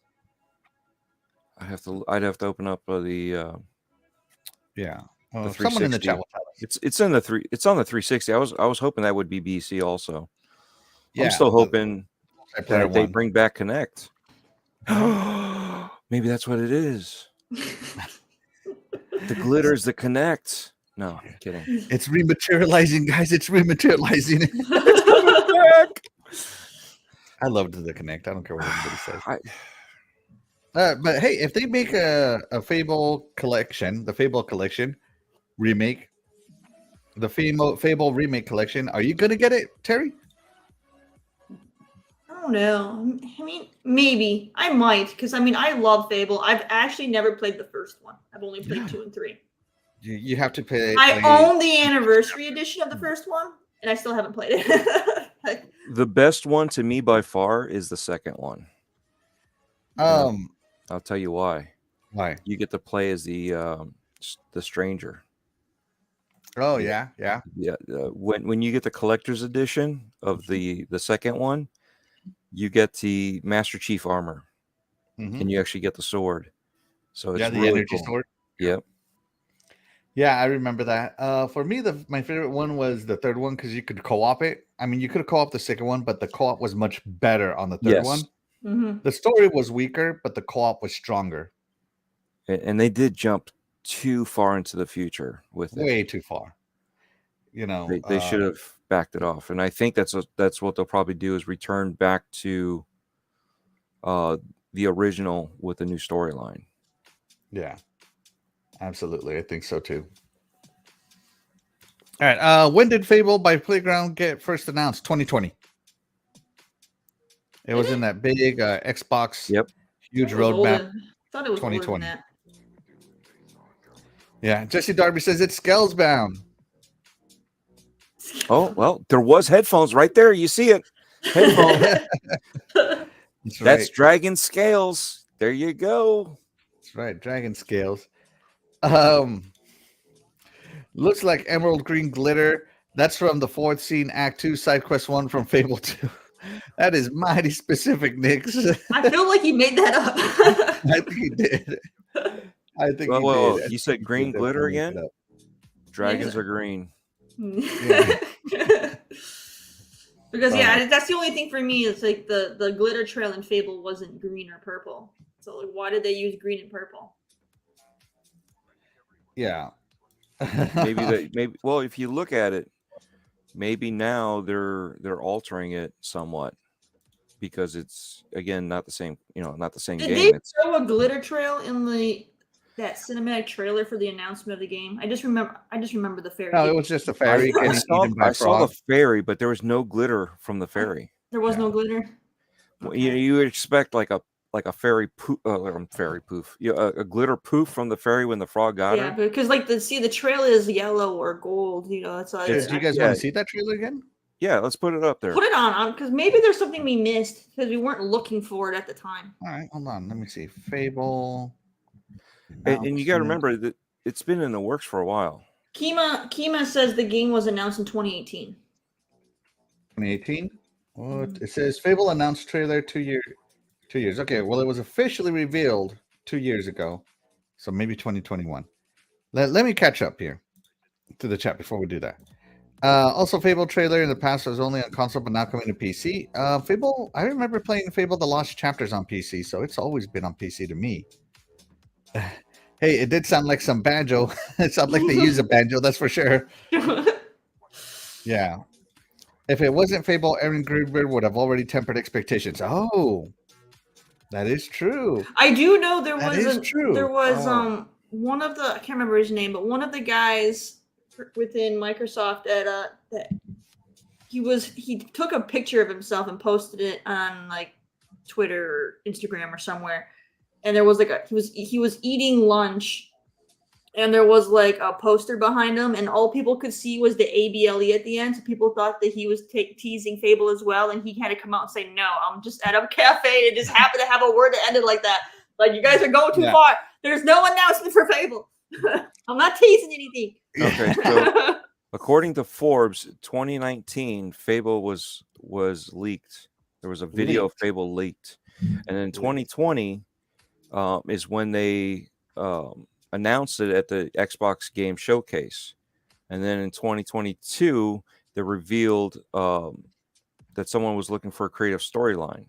I'd have to open up the yeah. The Someone in the chat will tell us. It's on the 360. I was hoping that would be BC also. Yeah, I'm still hoping that they one. bring back Connect. Maybe that's what it is. The glitter's the Connect. No, I'm kidding. It's rematerializing, guys. It's rematerializing. I loved the Connect. I don't care what anybody says. But hey, if they make a Fable collection, the Fable collection remake, the Fable remake collection, are you gonna get it, Terry? I don't know. I mean, maybe I might, because I mean, I love Fable. I've actually never played the first one. I've only played 2 and 3. You have to pay. I own the anniversary edition of the first one, and I still haven't played it. The best one to me by far is the second one. I'll tell you why. Why? You get to play as the stranger. Oh yeah. When you get the collector's edition of the second one, you get the Master Chief armor, and you actually get the sword. So it's the really energy cool. sword. Yep. Yeah, I remember that. For me, my favorite one was the third one because you could co-op it. I mean, you could co-op the second one, but the co-op was much better on the third one. Mm-hmm. The story was weaker, but the co-op was stronger. And they did jump too far into the future with it. Way too far. You know, they should have backed it off, and I think that's what they'll probably do is return back to the original with a new storyline. Yeah, absolutely, I think so too. All right, when did Fable by Playground get first announced? 2020. It was in that big Xbox. Yep. Huge roadmap. I thought it was 2020. Yeah, Jesse Darby says it's Scalesbound. Oh, well, there was headphones right there. You see it. Headphones. That's Dragon Scales. There you go. That's right. Dragon Scales. Looks like Emerald Green Glitter. That's from the 4th Scene Act 2 Side Quest 1 from Fable 2. That is mighty specific, Nix. I feel like he made that up. I think he did. I think he did. You said green glitter again? Dragons are green. Yeah. Because that's the only thing for me is like the glitter trail in Fable wasn't green or purple. So like, why did they use green and purple? Yeah. maybe well, if you look at it, maybe now they're altering it somewhat because it's again not the same, not the same game. Did they show a glitter trail in that cinematic trailer for the announcement of the game? I just remember the fairy. No, it was just a fairy. I saw the fairy, but there was no glitter from the fairy. There was no glitter. Okay. You would expect like a like a fairy poof, fairy poof, a glitter poof from the fairy when the frog got Yeah, her. because like the trail is yellow or gold. That's why. Do you guys want to see that trailer again? Yeah, let's put it up there. Put it on because maybe there's something we missed because we weren't looking for it at the time. All right, hold on. Let me see. Fable. And you got to remember that it's been in the works for a while. Kima says the game was announced in 2018. 2018. What it says? Fable announced trailer 2 years. Okay, well, it was officially revealed 2 years ago, so maybe 2021. Let me catch up here to the chat before we do that. Also, Fable trailer in the past was only on console, but now coming to PC. Fable, I remember playing Fable: The Lost Chapters on PC, so it's always been on PC to me. Hey, it did sound like some banjo. It sounded like they use a banjo, that's for sure. Yeah. If it wasn't Fable, Aaron Gruber would have already tempered expectations. Oh, that is true. I do know there That was is true. one of the, I can't remember his name, but one of the guys within Microsoft that he took a picture of himself and posted it on like Twitter or Instagram or somewhere, and there was like he was eating lunch, and there was like a poster behind him, and all people could see was the ABLE at the end, so people thought that he was teasing Fable as well, and he had to come out and say, no, I'm just at a cafe and just happened to have a word that ended like that. Like, you guys are going too far. There's no announcement for Fable. I'm not teasing anything. Okay, so according to Forbes, 2019, Fable was leaked. There was a video of Fable leaked. And then 2020 is when they announced it at the Xbox Game Showcase. And then in 2022, they revealed that someone was looking for a creative storyline.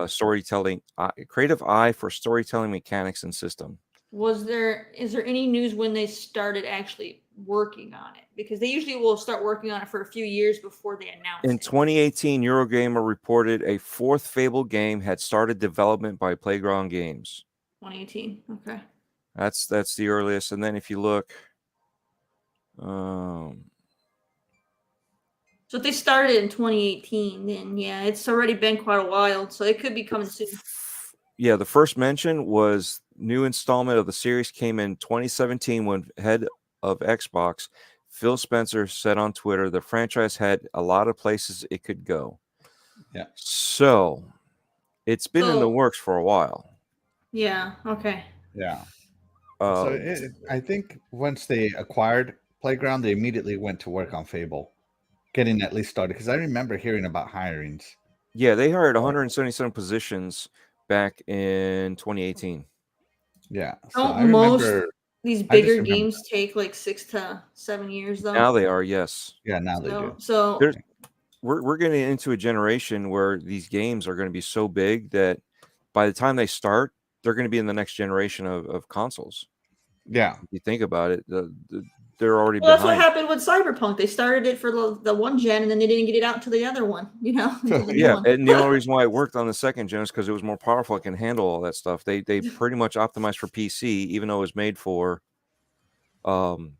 Storytelling, creative eye for storytelling mechanics and system. Is there any news when they started actually working on it? Because they usually will start working on it for a few years before they announce it. In 2018, Eurogamer reported a fourth Fable game had started development by Playground Games. 2018, okay. That's the earliest. And then if you look, so if they started in 2018, then yeah, it's already been quite a while, so it could be coming soon. Yeah, the first mention was new installment of the series came in 2017 when head of Xbox Phil Spencer said on Twitter the franchise had a lot of places it could go. Yeah. So it's been in the works for a while. Yeah. Okay. Yeah. I think once they acquired Playground, they immediately went to work on Fable, getting at least started. Because I remember hearing about hirings. Yeah, they hired 177 positions back in 2018 Yeah. So I remember these bigger games take like 6 to 7 years though. Now they are, yes. Yeah, now they do. So we're getting into a generation where these games are going to be so big that by the time they start, they're going to be in the next generation of consoles. Yeah. If you think about it, they're already behind. That's what happened with Cyberpunk. They started it for the one gen, and then they didn't get it out until the other one. Yeah, and the only reason why it worked on the second gen is because it was more powerful. It can handle all that stuff. They pretty much optimized for PC, even though it was made for PlayStation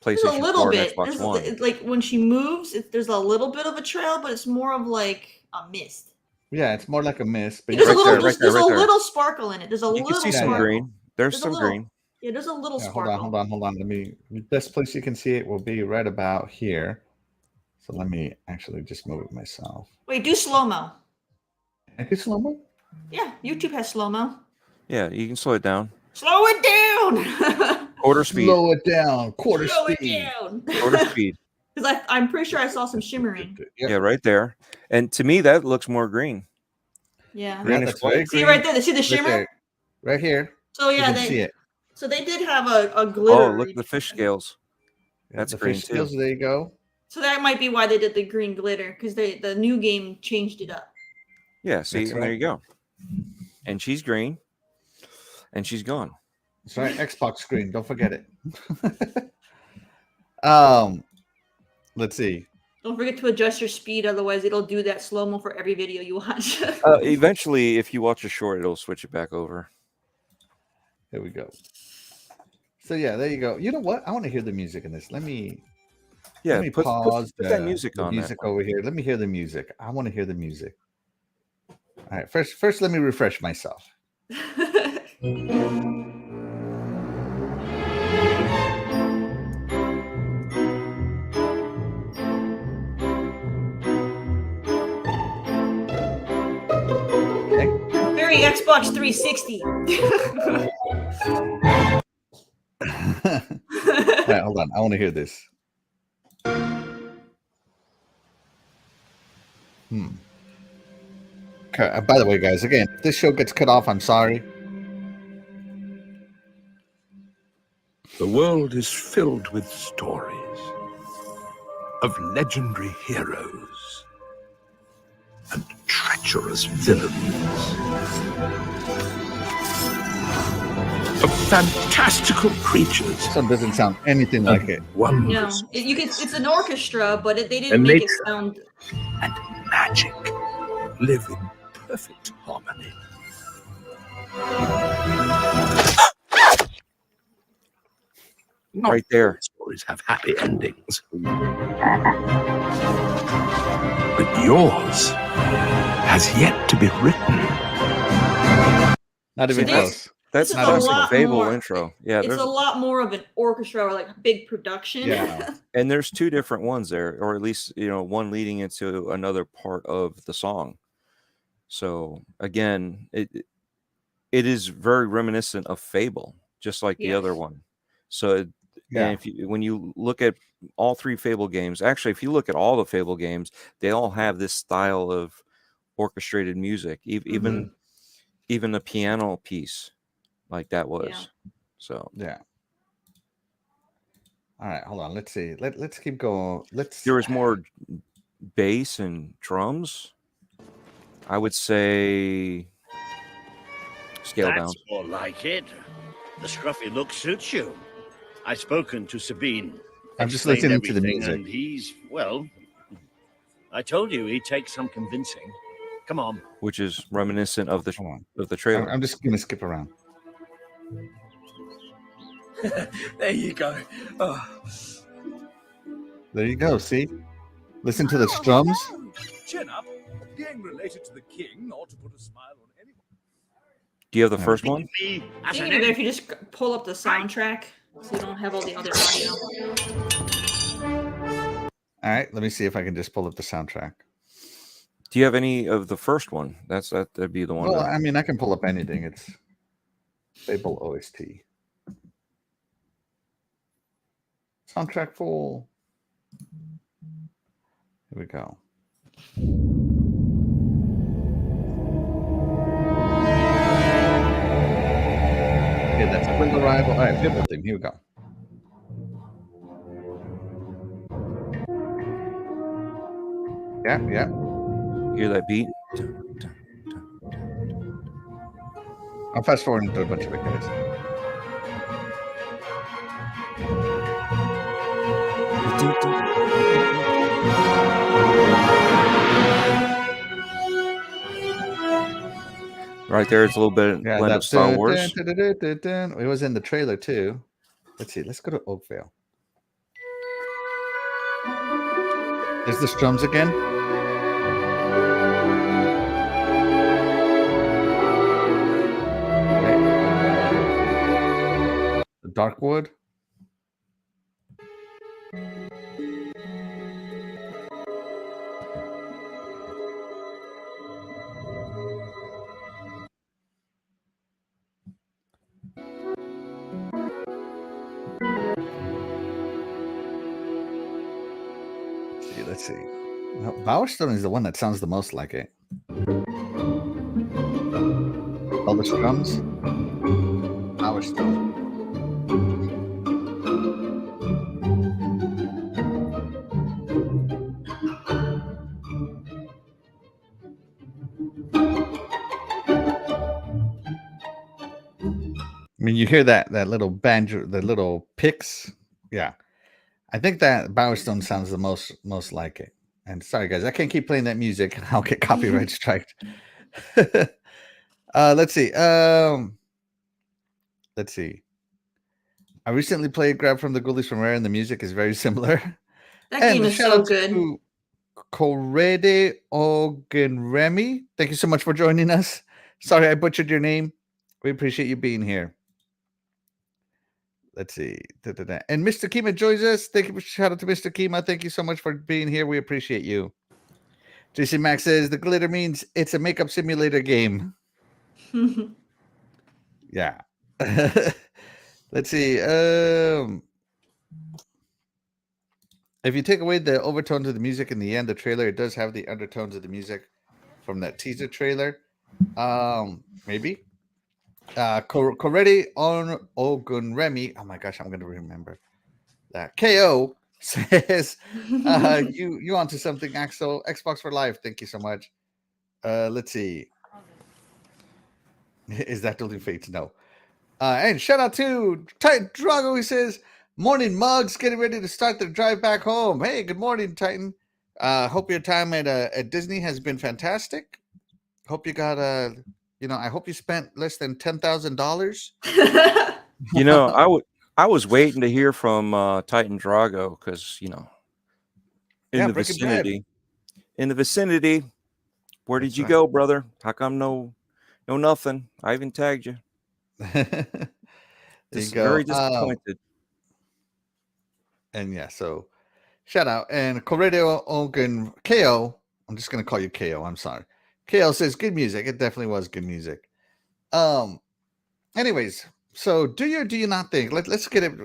4 and Xbox One. Like when she moves, there's a little bit of a trail, but it's more of like a mist. Yeah, it's more like a mist. But there's a little sparkle in it. There's a little. You can see some green. There's some green. Yeah, there's a little sparkle. Hold on. The best place you can see it will be right about here. So let me actually just move it myself. Wait, do slow-mo. I do slow-mo? Yeah, YouTube has slow-mo. Yeah, you can slow it down. Slow it down! Quarter speed. Slow it down. Quarter speed. Quarter speed. Because I'm pretty sure I saw some shimmering. Yep. Yeah, right there. And to me, that looks more green. Yeah. Greenish white. See right there? See the shimmer? Right here. So yeah, they see it. So they did have a glitter. Oh, look at the fish scales. That's the green fish too. Scales, there you go. So that might be why they did the green glitter, because the new game changed it up. Yeah, see, and there you go. And she's green. And she's gone. That's right, Xbox screen. Don't forget it. Let's see. Don't forget to adjust your speed, otherwise it'll do that slow-mo for every video you watch. Eventually, if you watch a short, it'll switch it back over. There we go. So yeah, there you go. You know what? I want to hear the music in this. Let me pause put that music on music over here. Let me hear the music. I want to hear the music. All right, first, let me refresh myself. Very Xbox 360. All right, hold on. I want to hear this. Okay, by the way, guys, again, if this show gets cut off, I'm sorry. The world is filled with stories of legendary heroes and treacherous villains, of fantastical creatures. This one doesn't sound anything like it. No, it's an orchestra, but they didn't And make it nature. sound. And magic live in perfect harmony. Not Right there. all stories have happy endings. But yours has yet to be written. Not even this- close. That's This is a classic lot Fable more- intro. Yeah, It's there's a lot more of an orchestra or like big production. Yeah. and there's two different ones there, or at least one leading into another part of the song. So again, it is very reminiscent of Fable, just like the other Yes. one. So Yeah. and when you look at all three Fable games, actually, if you look at all the Fable games, they all have this style of orchestrated music, even the piano piece, like that was. Yeah. So Yeah. All right, hold on. Let's see. Let's keep going. there was more bass and drums. I would say scale down. That's more like it. The scruffy look suits you. I've spoken to Sabine. I'm just explained listening to the everything, music. And he's, well, I told you he'd take some convincing. Come on. Which is reminiscent of the Hold on. trailer. I'm just gonna skip around. There you go. Oh. There you go. See, listen to the strums. Chin up. Being related to the king ought to put a smile on anyone. Do you have the first one? Me I as think an it'd be better if you just pull up the soundtrack so you don't have all the other audio. All right, let me see if I can just pull up the soundtrack. Do you have any of the first one? That'd be the one. Well, I mean, I can pull up anything. It's Fable OST. Soundtrack full. Here we go. Okay, that's a quick arrival. All right, Fable theme. Here we go. Yeah, yeah. Hear that beat? I'll fast forward into a bunch of it, guys. Right there, it's a little bit Yeah, blend of that's Star Wars. It was in the trailer too. Let's see. Let's go to Oakvale. There's the strums again. Right. The Darkwood. Let's see. No, Bowerstone is the one that sounds the most like it. All the strums. Bowerstone. I mean, you hear that little banjo, the little picks. Yeah. I think that Bowerstone sounds the most like it. And sorry, guys, I can't keep playing that music. I'll get copyright striked. Let's see. Let's see. I recently played Grab from the Ghoulies from Rare, and the music is very similar. That game is so good. Korede Ogunremi. Thank you so much for joining us. Sorry I butchered your name. We appreciate you being here. Let's see. And Mr. Kima joins us. Thank you. Shout out to Mr. Kima. Thank you so much for being here. We appreciate you. JC Max says the glitter means it's a makeup simulator game. Yeah. Let's see. If you take away the overtones of the music in the end, the trailer, it does have the undertones of the music from that teaser trailer. Maybe. Korede Ogunremi. Oh my gosh, I'm gonna remember that. KO says you onto something, Axel. Xbox for life. Thank you so much. Let's see. Is that Dueling Fates? No. And shout out to Titan Drago. He says, morning mugs, getting ready to start their drive back home. Hey, good morning, Titan. Hope your time at Disney has been fantastic. Hope you got I hope you spent less than $10,000. I was waiting to hear from Titan Drago because in the vicinity. Where did you go, brother? How come no nothing? I even tagged you. Very disappointed. And yeah, so shout out. And Corredo Ogun KO. I'm just gonna call you KO. I'm sorry. KO says good music. It definitely was good music. Anyways, so do you or do you not think? Let's get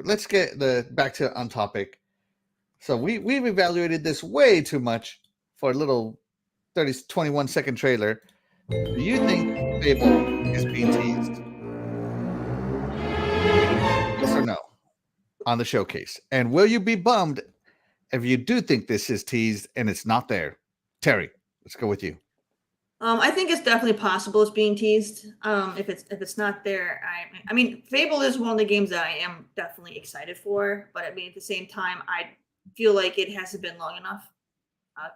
back to on topic. So we've evaluated this way too much for a little 21-second trailer. Do you think Fable is being teased? Yes or no? On the showcase. And will you be bummed if you do think this is teased and it's not there? Terry, let's go with you. I think it's definitely possible it's being teased. If it's not there, I mean, Fable is one of the games that I am definitely excited for, but I mean, at the same time, I feel like it hasn't been long enough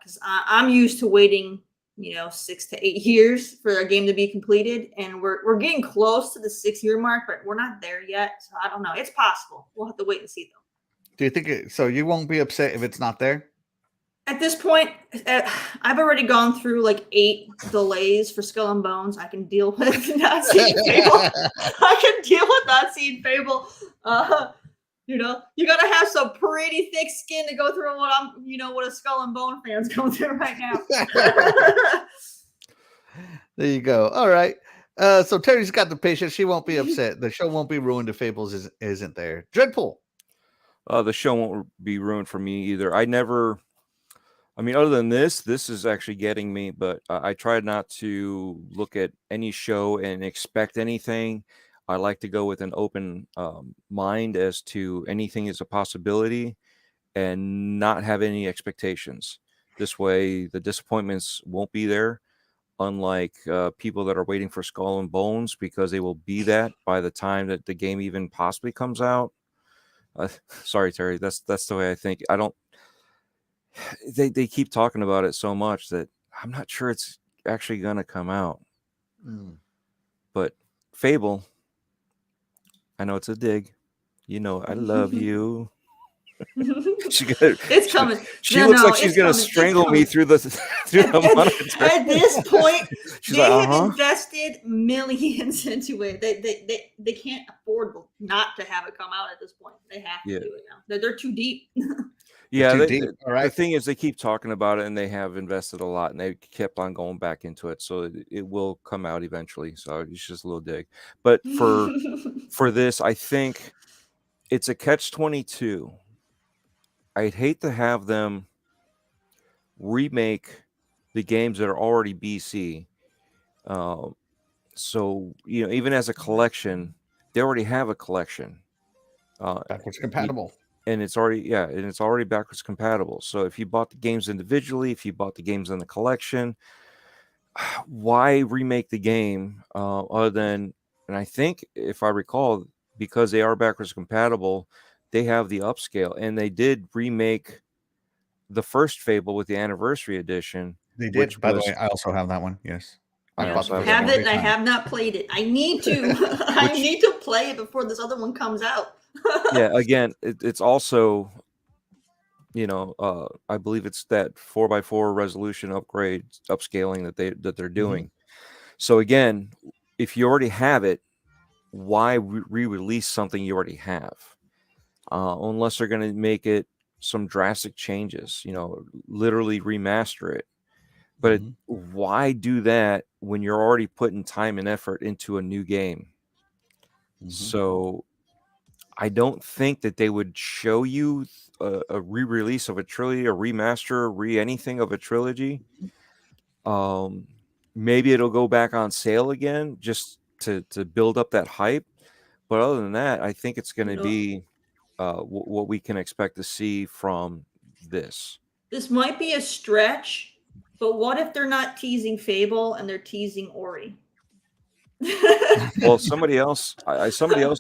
because I'm used to waiting, 6 to 8 years for a game to be completed, and we're getting close to the 6-year mark, but we're not there yet. So I don't know. It's possible. We'll have to wait and see, though. Do you think so? You won't be upset if it's not there? At this point, I've already gone through like 8 delays for Skull and Bones. I can deal with not seeing Fable. I can deal with not seeing Fable. You gotta have some pretty thick skin to go through what a Skull and Bone fan's going through right now. There you go. All right. So Terry's got the patience. She won't be upset. The show won't be ruined if Fables isn't there. Dreadpool. The show won't be ruined for me either. Other than this is actually getting me, but I try not to look at any show and expect anything. I like to go with an open mind as to anything is a possibility and not have any expectations. This way, the disappointments won't be there, unlike people that are waiting for Skull and Bones, because they will be that by the time that the game even possibly comes out. Sorry, Terry, that's the way I think. They keep talking about it so much that I'm not sure it's actually going to come out. But Fable, I know it's a dig. I love you. It's coming. She looks like she's going to strangle me through the monitor. At this point, she's they like, have invested millions into it. They can't afford not to have it come out at this point. They have to do it now. They're too deep. Yeah, All right. The thing is, they keep talking about it, and they have invested a lot, and they kept on going back into it, so it will come out eventually. So it's just a little dig. But for this, I think it's a catch-22. I'd hate to have them remake the games that are already BC. So even as a collection, they already have a collection. Backwards compatible. And it's already backwards compatible. So if you bought the games individually, if you bought the games in the collection, why remake the game other than, and I think if I recall, because they are backwards compatible, they have the upscale, and they did remake the first Fable with the anniversary edition. They did. By the way, I also have that one. Yes. I have it, and I have not played it. I need to. I need to play it before this other one comes out. Yeah, again, it's also I believe it's that 4x4 resolution upgrade upscaling that they're doing. So again, if you already have it, why re-release something you already have? Unless they're going to make it some drastic changes, literally remaster it. But why do that when you're already putting time and effort into a new game? So I don't think that they would show you a re-release of a trilogy, a remaster, anything of a trilogy. Maybe it'll go back on sale again just to build up that hype. But other than that, I think it's going to be what we can expect to see from this. This might be a stretch, but what if they're not teasing Fable and they're teasing Ori? Well, somebody else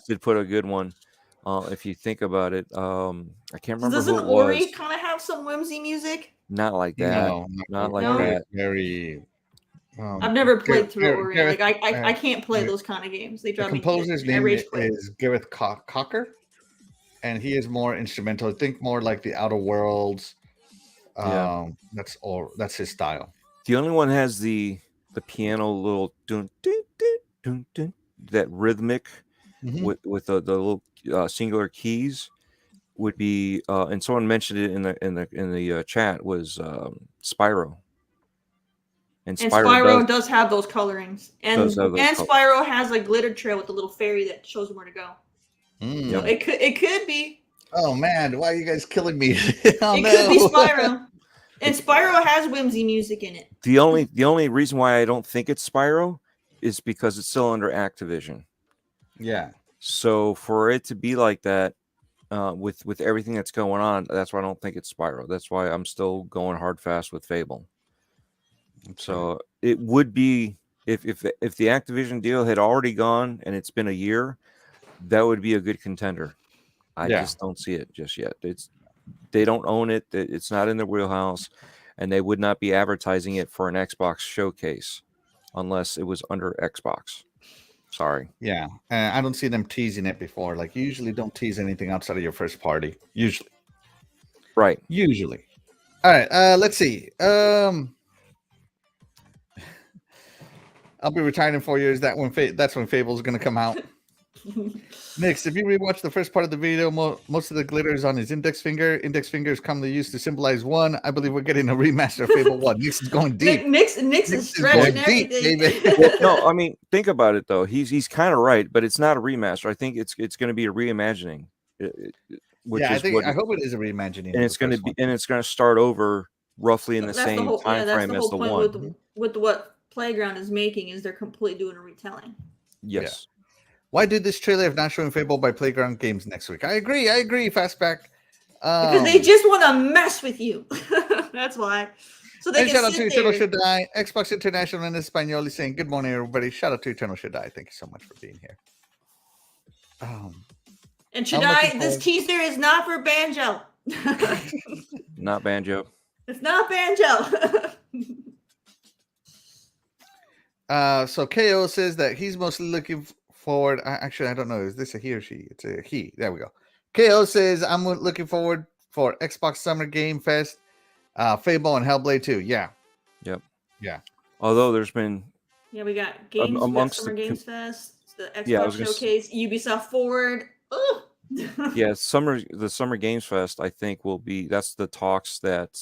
did put a good one. If you think about it, I can't remember. Doesn't who it Ori was. kind of have some whimsy music? Not like that. No, not like No? that. Very. I've never played through Gareth- Ori. Gareth- Like I can't play Gareth- those kind of games. They The drive me. composer's I name rage quit. is Gareth Cocker, and he is more instrumental. Think more like the Outer Worlds. Yeah. That's his style. The only one has the piano little dun, dun, dun, dun, dun, that rhythmic with the little singular keys would be and someone mentioned it in the chat was Spyro. And Spyro does have those colorings, and colors. Spyro has a glitter trail with a little fairy that shows him where to go. So it could be. Oh man, why are you guys killing me? Could be Spyro, and Spyro has whimsy music in it. The only reason why I don't think it's Spyro is because it's still under Activision. Yeah. So for it to be like that, with everything that's going on, that's why I don't think it's Spyro. That's why I'm still going hard fast with Fable. So it would be if the Activision deal had already gone and it's been a year, that would be a good contender. I just don't see it just yet. They don't own it. It's not in their wheelhouse, and they would not be advertising it for an Xbox showcase unless it was under Xbox. Sorry. Yeah, I don't see them teasing it before. Like, you usually don't tease anything outside of your first party. Usually. Right. Usually. All right. Let's see. I'll be retired in 4 years. That's when Fable's going to come out. Next, if you rewatch the first part of the video, most of the glitter is on his index finger. Index finger is commonly used to symbolize 1. I believe we're getting a remaster of Fable 1. Nix is going deep. Nix is stretching deep, everything. baby. Well, no, I mean, think about it though. He's kind of right, but it's not a remaster. I think it's going to be a reimagining. I hope it is a reimagining. And it's going to start over roughly in the That's same time frame as the one. With what Playground is making is they're completely doing a retelling. Yes. Why do this trailer of not showing Fable by Playground Games next week? I agree, Fastback. Because they just want to mess with you. That's why. So they can shout out to sit Eternal there. Should Die. Xbox International in Espanol is saying, good morning, everybody. Shout out to Eternal Should Die. Thank you so much for being here. And Shaddai, this teaser is not for Banjo. Not Banjo. It's not Banjo. So KO says that he's mostly looking forward. Actually, I don't know. Is this a he or she? It's a he. There we go. KO says, I'm looking forward for Xbox Summer Game Fest, Fable, and Hellblade 2. Yeah. Yep. Yeah. Although there's been... Yeah, we got Games amongst Summer the Games Fest, the Xbox Showcase, Ubisoft Forward. Yeah, the Summer Games Fest, I think, will be... That's the talks that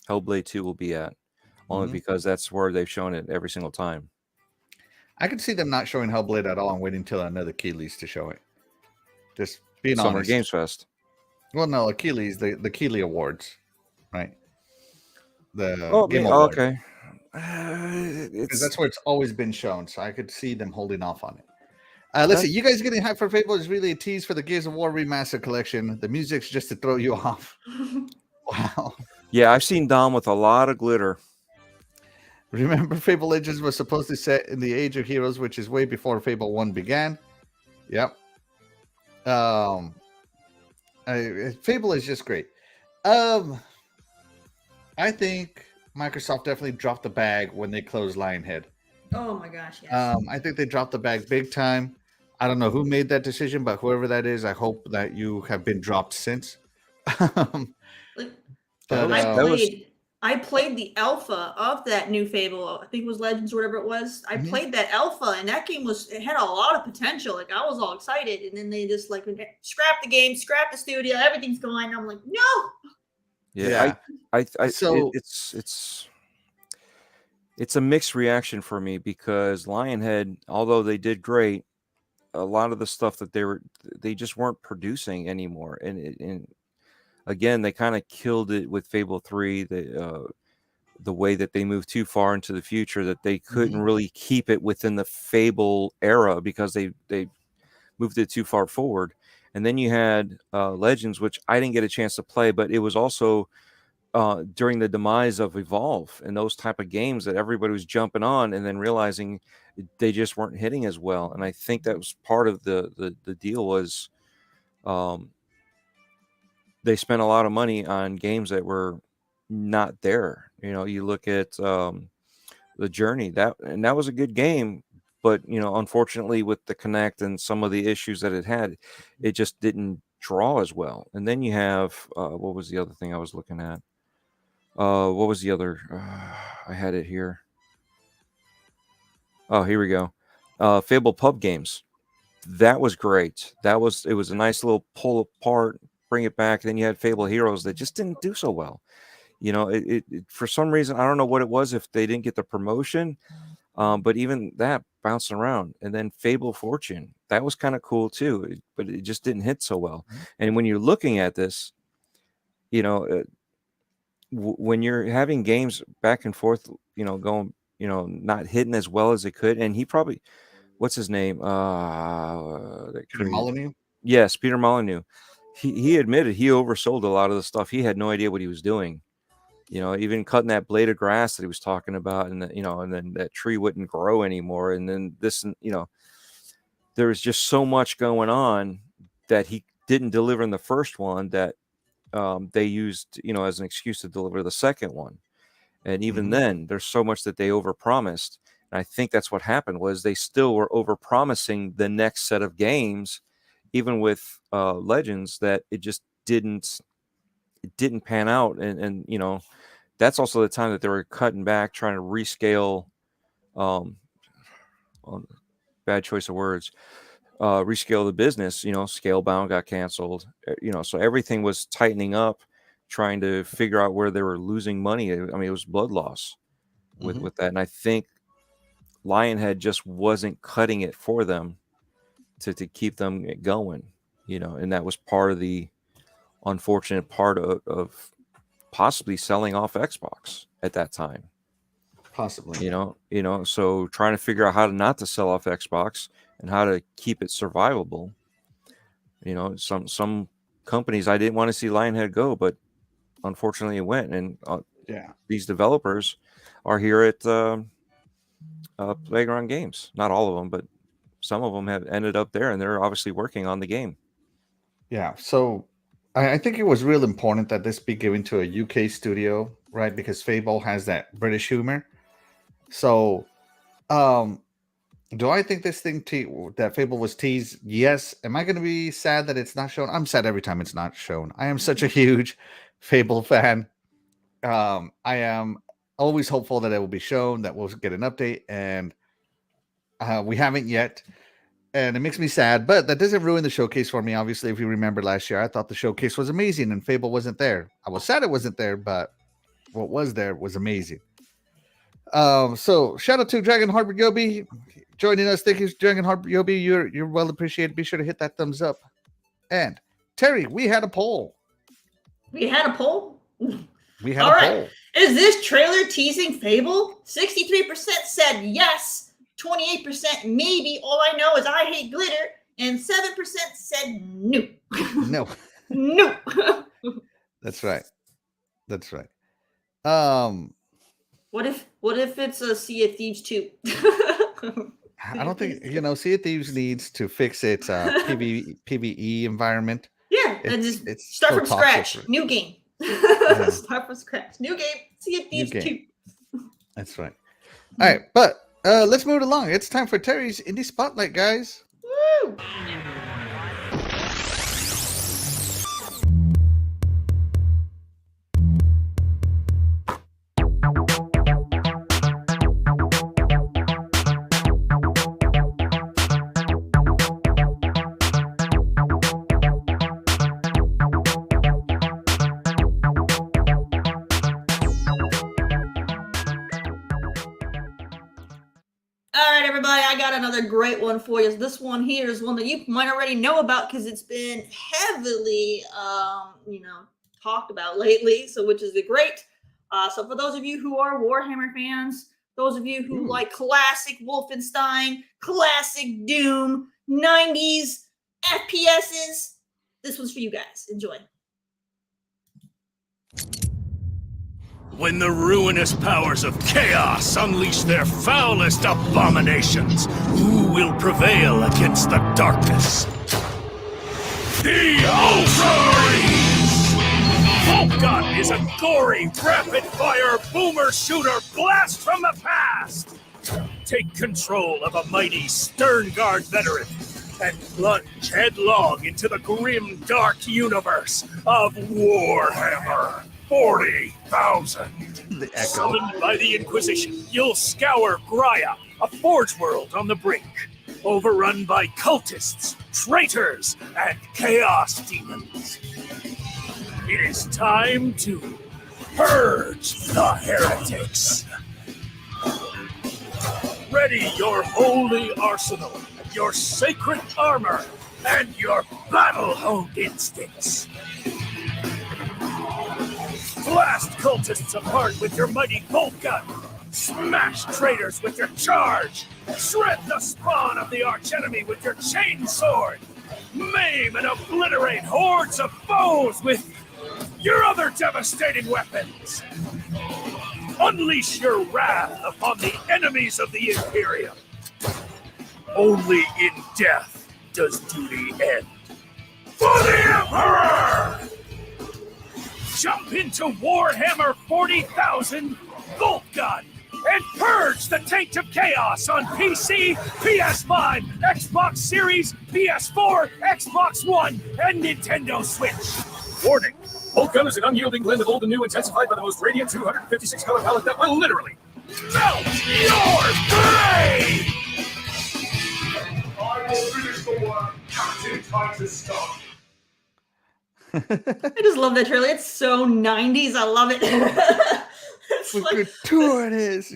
Hellblade 2 will be at. Only because that's where they've shown it every single time. I could see them not showing Hellblade at all and waiting until another Keeley's to show it. Just being honest. Summer Games Fest. Well, no, Achilles, the Keeley Awards, right? The Game Awards. Okay. Because that's where it's always been shown, so I could see them holding off on it. Let's see. You guys getting hyped for Fable is really a tease for the Gears of War Remastered Collection. The music's just to throw you off. Wow. Yeah, I've seen Dom with a lot of glitter. Remember, Fable Legends was supposed to set in the Age of Heroes, which is way before Fable 1 began. Yep. Fable is just great. I think Microsoft definitely dropped the bag when they closed Lionhead. Oh my gosh, yes. I think they dropped the bag big time. I don't know who made that decision, but whoever that is, I hope that you have been dropped since. Like, But, I played the alpha of that new Fable. I think it was Legends or whatever it was. I played that alpha, and that game it had a lot of potential. Like, I was all excited, and then they just like scrap the game, scrap the studio, everything's gone. And I'm like, no. Yeah. So- It's a mixed reaction for me because Lionhead, although they did great, a lot of the stuff that they just weren't producing anymore, and again, they kind of killed it with Fable 3. The way that they moved too far into the future, that they couldn't really keep it within the Fable era because they moved it too far forward. And then you had Legends, which I didn't get a chance to play, but it was also during the demise of Evolve and those type of games that everybody was jumping on and then realizing they just weren't hitting as well. And I think that was part of the deal was they spent a lot of money on games that were not there. You know, you look at the Journey, that was a good game, but you know, unfortunately with the Connect and some of the issues that it had, it just didn't draw as well. And then you have what was the other thing I was looking at? What was the other? I had it here. Oh, here we go. Fable Pub Games. That was great. It was a nice little pull apart, bring it back. Then you had Fable Heroes that just didn't do so well. You know, it for some reason, I don't know what it was, if they didn't get the promotion, but even that bouncing around. And then Fable Fortune, that was kind of cool too, but it just didn't hit so well. And when you're looking at this, you know, when you're having games back and forth, you know, going, you know, not hitting as well as it could, and he probably, what's his name? Peter Molyneux? Yes, Peter Molyneux. He admitted he oversold a lot of the stuff. He had no idea what he was doing. You know, even cutting that blade of grass that he was talking about, and you know, and then that tree wouldn't grow anymore. And then this, you know, there was just so much going on that he didn't deliver in the first one that they used, you know, as an excuse to deliver the second one. And even then, there's so much that they overpromised. And I think that's what happened was they still were overpromising the next set of games, even with Legends, that it just didn't pan out. And you know, that's also the time that they were cutting back, trying to rescale. Bad choice of words. Rescale the business. You know, Scalebound got canceled. You know, so everything was tightening up, trying to figure out where they were losing money. I mean, it was blood loss with that. And I think Lionhead just wasn't cutting it for them to keep them going, you know, and that was part of the unfortunate part of possibly selling off Xbox at that time. Possibly. You know, so trying to figure out how not to sell off Xbox and how to keep it survivable. You know, some companies I didn't want to see Lionhead go, but unfortunately it went. And these developers are here at Playground Games. Not all of them, but some of them have ended up there, and they're obviously working on the game. Yeah. So I think it was real important that this be given to a UK studio, right? Because Fable has that British humor. So, do I think this thing that Fable was teased? Yes. Am I going to be sad that it's not shown? I'm sad every time it's not shown. I am such a huge Fable fan. I am always hopeful that it will be shown, that we'll get an update, and we haven't yet. And it makes me sad, but that doesn't ruin the showcase for me. Obviously, if you remember last year, I thought the showcase was amazing and Fable wasn't there. I was sad it wasn't there, but what was there was amazing. So shout out to Dragon Harbor Yobi joining us. Thank you, Dragon Harbor Yobi. You're well appreciated. Be sure to hit that thumbs up. And Terry, we had a poll. We had a poll? We had a poll. Is this trailer teasing Fable? 63% said yes, 28% maybe. All I know is I hate glitter, and 7% said no. No. No. That's right. That's right. What if it's a Sea of Thieves 2? I don't think, Sea of Thieves needs to fix its PvE environment. Yeah, it's start from scratch. New game. Start from scratch. New game. Sea of Thieves 2. That's right. All right, but let's move along. It's time for Terry's Indie Spotlight, guys. Woo! I got another great one for you. This one here is one that you might already know about because it's been heavily, talked about lately. So, which is great. So, for those of you who are Warhammer fans, those of you who like classic Wolfenstein, classic Doom, 90s FPSs, this one's for you guys. Enjoy. When the ruinous powers of chaos unleash their foulest abominations, who will prevail against the darkness? The Ultramarines! Volkon is a gory, rapid-fire boomer-shooter blast from the past! Take control of a mighty Sternguard veteran and plunge headlong into the grim, dark universe of Warhammer 40,000. The echo. Summoned by the Inquisition, you'll scour Graia, a forge world on the brink, overrun by cultists, traitors, and chaos demons. It is time to purge the heretics. Ready your holy arsenal, your sacred armor, and your battle-honed instincts. Blast cultists apart with your mighty bolt gun. Smash traitors with your charge. Shred the spawn of the archenemy with your chain sword. Maim and obliterate hordes of foes with your other devastating weapons. Unleash your wrath upon the enemies of the Imperium. Only in death does duty end. For the Emperor! Jump into Warhammer 40,000 Bolt Gun and purge the taint of chaos on PC, PS5, Xbox Series, PS4, Xbox One, and Nintendo Switch. Warning, Bolt Gun is an unyielding blend of old and new intensified by the most radiant 256 color palette that will literally melt your brain! I will finish the work Captain Titus started. I just love that trailer. It's so 90s. I love it. It's With like... gratuitous.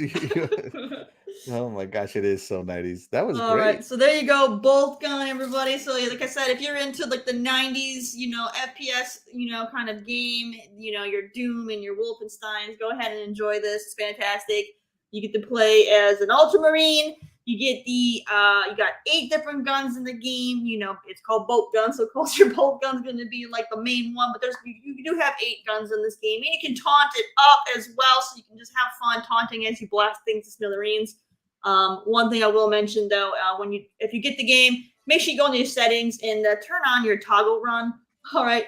Oh my gosh, it is so 90s. That was All great. right, so there you go, Bolt Gun, everybody. So like I said, if you're into like the 90s, FPS, kind of game, your Doom and your Wolfensteins, go ahead and enjoy this. It's fantastic. You get to play as an Ultramarine. You get you got 8 different guns in the game. It's called Bolt Gun, so of course your Bolt Gun's going to be like the main one. But you do have 8 guns in this game, and you can taunt it up as well, so you can just have fun taunting as you blast things to smithereens. One thing I will mention though, if you get the game, make sure you go into your settings and turn on your toggle run. All right,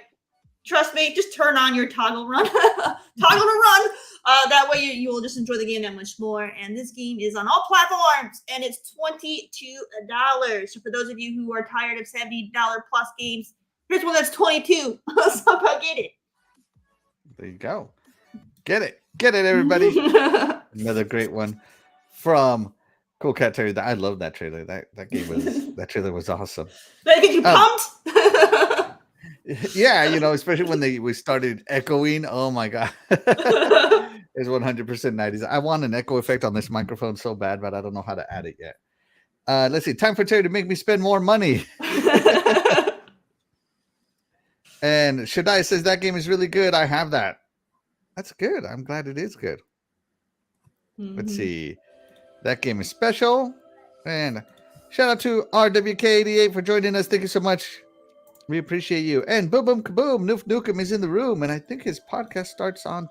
trust me, just turn on your toggle run, toggle to run. That way you will just enjoy the game that much more. And this game is on all platforms, and it's $22. So for those of you who are tired of $70 plus games, here's one that's $22. So get it. There you go. Get it, everybody. Another great one from CoolCatTerri. I love that trailer. That game was that trailer was awesome. Did I get you pumped? Yeah, especially when we started echoing. Oh my god. It's 100% 90s. I want an echo effect on this microphone so bad, but I don't know how to add it yet. Let's see. Time for Terri to make me spend more money. And Shaddai says that game is really good. I have that. That's good. I'm glad it is good. Let's see. That game is special. And shout out to RWK88 for joining us. Thank you so much. We appreciate you. And boom, boom, kaboom. Noof Nukem is in the room. And I think his podcast starts on...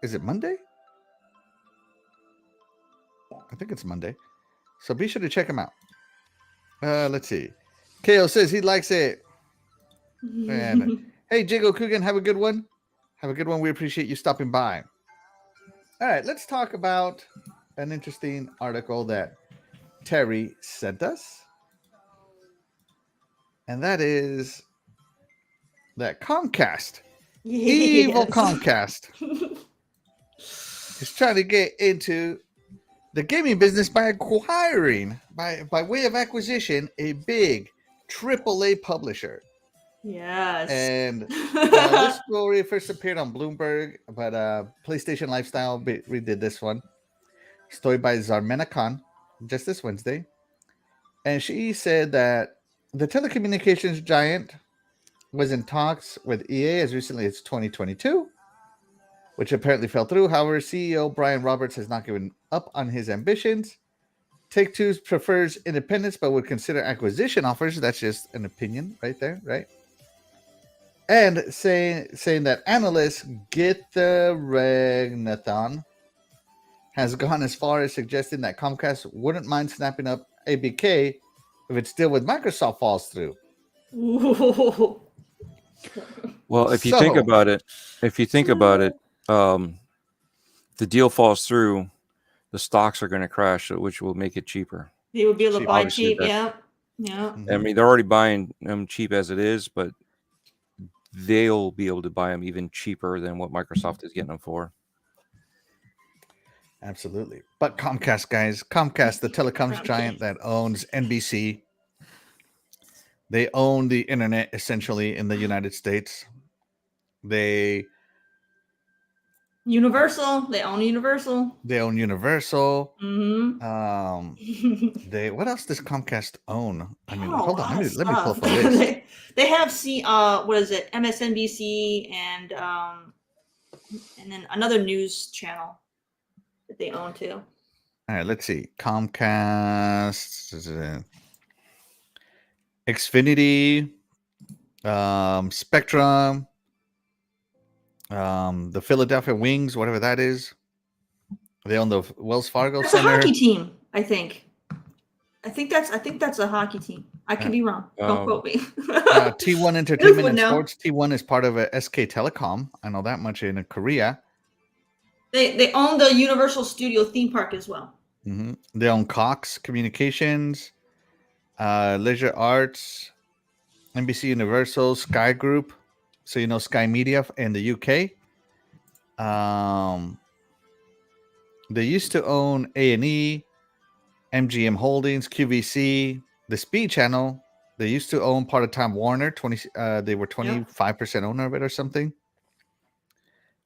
Is it Monday? I think it's Monday. So be sure to check him out. Let's see. KO says he likes it. And hey, Jigo Coogan, have a good one. Have a good one. We appreciate you stopping by. All right, let's talk about an interesting article that Terri sent us. And that is that Comcast, evil Comcast, is trying to get into the gaming business by acquiring, by way of acquisition, a big AAA publisher. Yes. And this story first appeared on Bloomberg, but PlayStation Lifestyle redid this one. story by Zarmena Khan, just this Wednesday. And she said that the telecommunications giant was in talks with EA as recently as 2022, which apparently fell through. However, CEO Brian Roberts has not given up on his ambitions. Take-Two prefers independence but would consider acquisition offers. That's just an opinion right there, right? And saying that analyst Gita Regnathan has gone as far as suggesting that Comcast wouldn't mind snapping up ABK if its deal with Microsoft falls through. Ooh. Well, if you think So- about it, the deal falls through, the stocks are going to crash, which will make it cheaper. They would be able to Cheap, buy obviously, cheap. that- Yeah. Yeah. I mean, they're already buying them cheap as it is, but they'll be able to buy them even cheaper than what Microsoft is getting them for. Absolutely. But Comcast, guys, Comcast, the telecoms giant that owns NBC, they own the internet essentially in the United States. They Universal. They own Universal. own Universal. Mm-hmm. They what else does Comcast own? I mean, Oh, hold on, let me pull up a stuff. list. They have what is it? MSNBC and then another news channel that they own too. All right, let's see. Comcast, Xfinity, Spectrum, the Philadelphia Wings, whatever that is. They own the Wells Fargo That's a Center. hockey team, I think. I think that's a hockey team. I could be wrong. Don't quote me. T1 Entertainment and know. Sports. T1 is part of SK Telecom. I know that much in Korea. They own the Universal Studio theme park as well. Mm-hmm. They own Cox Communications, Leisure Arts, NBC Universal, Sky Group. So you know Sky Media in the UK. They used to own A&E, MGM Holdings, QVC, the Speed Channel. They used to own part of Time Warner. They were 25% owner of it or something.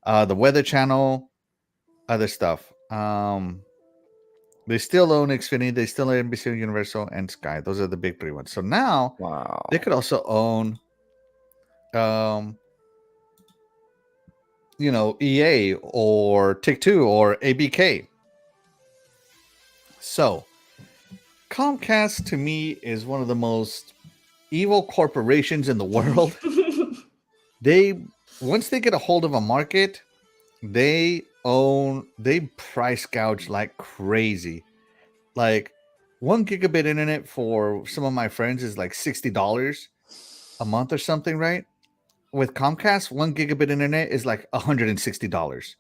The Weather Channel, other stuff. They still own Xfinity. They still own NBC Universal and Sky. Those are the big three ones. So now Wow. they could also own, EA or Take-Two or ABK. So Comcast to me is one of the most evil corporations in the world. Once they get a hold of a market, they price gouge like crazy. Like 1 gigabit internet for some of my friends is like $60 a month or something, right? With Comcast, 1 gigabit internet is like $160.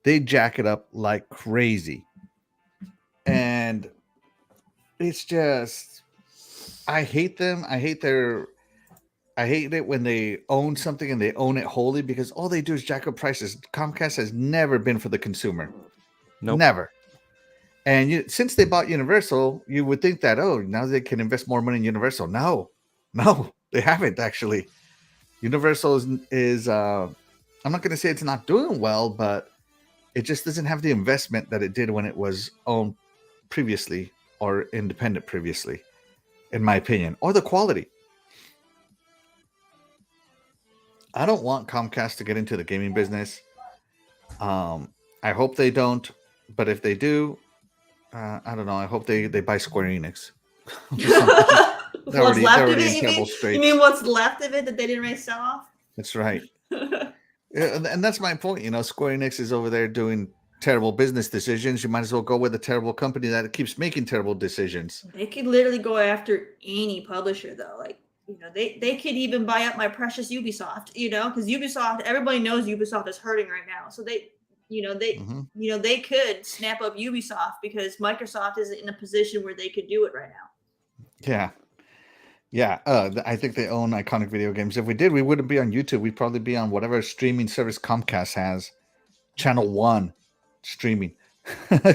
They jack it up like crazy. And it's just, I hate them. I hate it when they own something and they own it wholly because all they do is jack up prices. Comcast has never been for the consumer. Nope. Never. And since they bought Universal, you would think that, now they can invest more money in Universal. No, they haven't actually. Universal is I'm not going to say it's not doing well, but it just doesn't have the investment that it did when it was owned previously or independent previously, in my opinion, or the quality. I don't want Comcast to get into the gaming business. I hope they don't, but if they do, I don't know. I hope they buy Square Enix. They're What's left of already it? in You terrible mean, straits. you mean what's left of it that they didn't really sell off? That's right. And that's my point. Square Enix is over there doing terrible business decisions. You might as well go with a terrible company that keeps making terrible decisions. They could literally go after any publisher, though. Like, they could even buy up my precious Ubisoft. Because Ubisoft, everybody knows Ubisoft is hurting right now. So they could snap up Ubisoft because Microsoft isn't in a position where they could do it right now. Yeah. I think they own iconic video games. If we did, we wouldn't be on YouTube. We'd probably be on whatever streaming service Comcast has. Channel 1 streaming.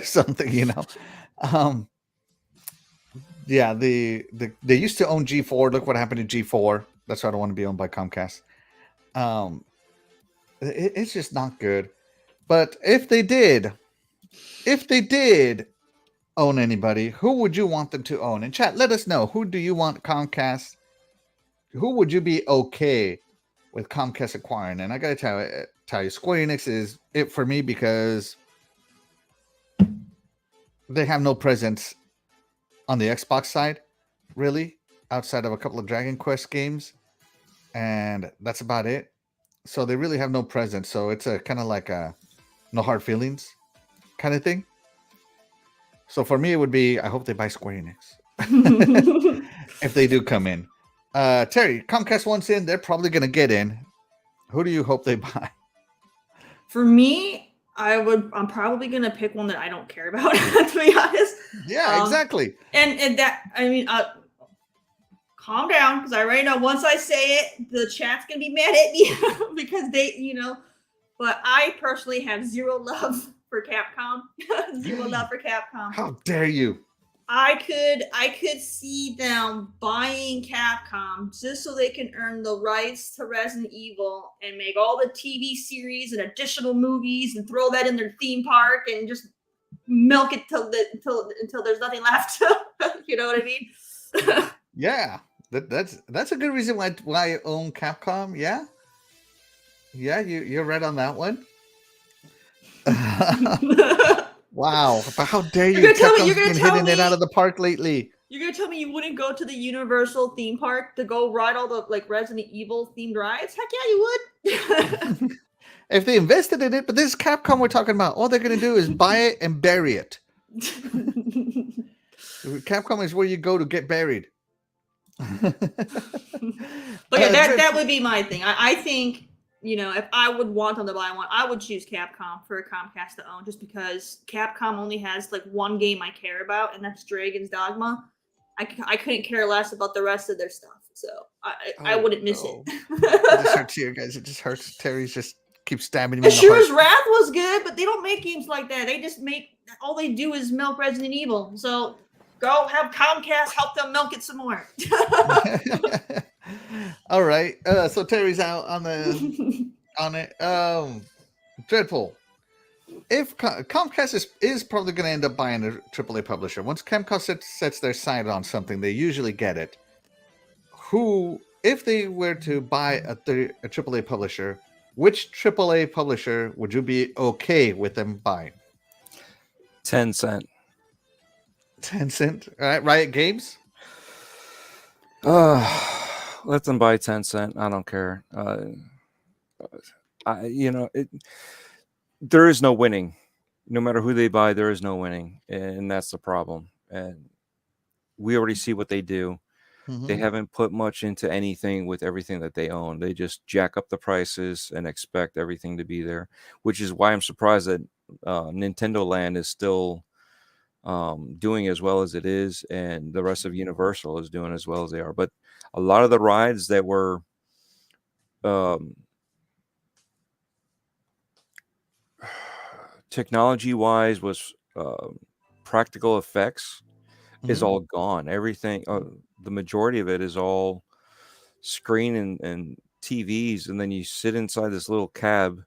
Something, Yeah, they used to own G4. Look what happened to G4. That's why I don't want to be owned by Comcast. It's just not good. But if they did, if they did own anybody, who would you want them to own? In chat, let us know. Who do you want Comcast? Who would you be okay with Comcast acquiring? And I gotta tell you, Square Enix is it for me because they have no presence on the Xbox side, really, outside of a couple of Dragon Quest games, and that's about it. So they really have no presence. So it's a kind of like a no hard feelings kind of thing. So for me, it would be I hope they buy Square Enix if they do come in. Terry, Comcast wants in. They're probably going to get in. Who do you hope they buy? For me, I'm probably going to pick one that I don't care about, to be honest. Yeah, exactly. And that, I mean, calm down, because I already know once I say it, the chat's going to be mad at me because they, but I personally have zero love for Capcom. Zero love for Capcom. How dare you? I could see them buying Capcom just so they can earn the rights to Resident Evil and make all the TV series and additional movies and throw that in their theme park and just milk it until there's nothing left. You know what I mean? Yeah, that's a good reason why I own Capcom. Yeah, you're right on that one. Wow, but how dare you? Capcom's been hitting it out of the park lately. You're gonna tell me you wouldn't go to the Universal theme park to go ride all the Resident Evil themed rides? Heck yeah, you would. If they invested in it, but this is Capcom we're talking about. All they're gonna do is buy it and bury it. Capcom is where you go to get buried. But yeah, that would be my thing. I think. If I would want them to buy one, I would choose Capcom for Comcast to own just because Capcom only has one game I care about, and that's Dragon's Dogma. I couldn't care less about the rest of their stuff, so I wouldn't miss it. It just hurts you guys. It just hurts. Terry's just keeps stabbing me. Asura's Wrath was good, but they don't make games like that. They just all they do is milk Resident Evil. So go have Comcast help them milk it some more. All right. So Terry's out on it. Dreadpool. If Comcast is probably going to end up buying a AAA publisher. Once Comcast sets their sight on something, they usually get it. If they were to buy a AAA publisher, which AAA publisher would you be okay with them buying? Tencent. Tencent. All right. Riot Games. Let them buy Tencent. I don't care. There is no winning. No matter who they buy, there is no winning, and that's the problem. And we already see what they do. Mm-hmm. They haven't put much into anything with everything that they own. They just jack up the prices and expect everything to be there, which is why I'm surprised that Nintendo Land is still doing as well as it is, and the rest of Universal is doing as well as they are. But a lot of the rides that were technology-wise was practical effects is all gone. Everything, the majority of it is all screen and TVs, and then you sit inside this little cab.